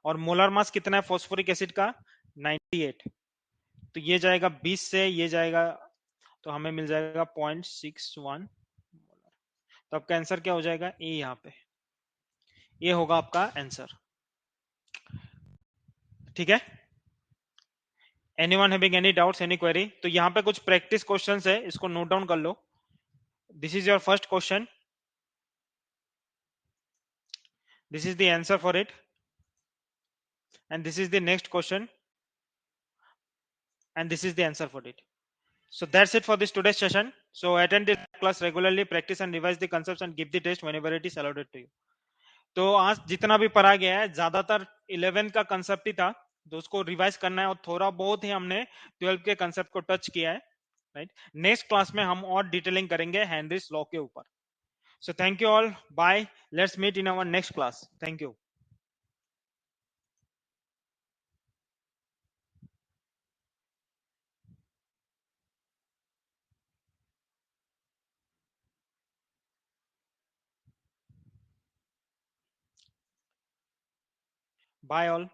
Speaker 1: और मोलर मास कितना है फॉस्फोरिक एसिड का 98। तो ये जाएगा 20 से ये जाएगा, तो हमें मिल जाएगा 0.61। तो आपका आंसर क्या हो जाएगा, ए यहाँ पे, ये होगा आपका आंसर। ठीक है, anyone having any doubts any query? तो यहाँ पे कुछ प्रैक्टिस क्वेश्चंस है, इसको नोट डाउन कर लो। This is your first question, this is the answer for it, and this is the next question, and this is the answer for it. So that's it for this today's session. So attend this class regularly, practice and revise the concepts and give the test whenever it is allowed to you. तो आज जितना भी पढ़ा गया है ज्यादातर 11 का concept ही था, तो उसको रिवाइज करना है, और थोड़ा बहुत ही हमने 12 के कंसेप्ट को टच किया है, राइट। नेक्स्ट क्लास में हम और डिटेलिंग करेंगे हेनरीज लॉ के ऊपर। So thank you all, bye, let's meet in our next class, thank you. Bye all.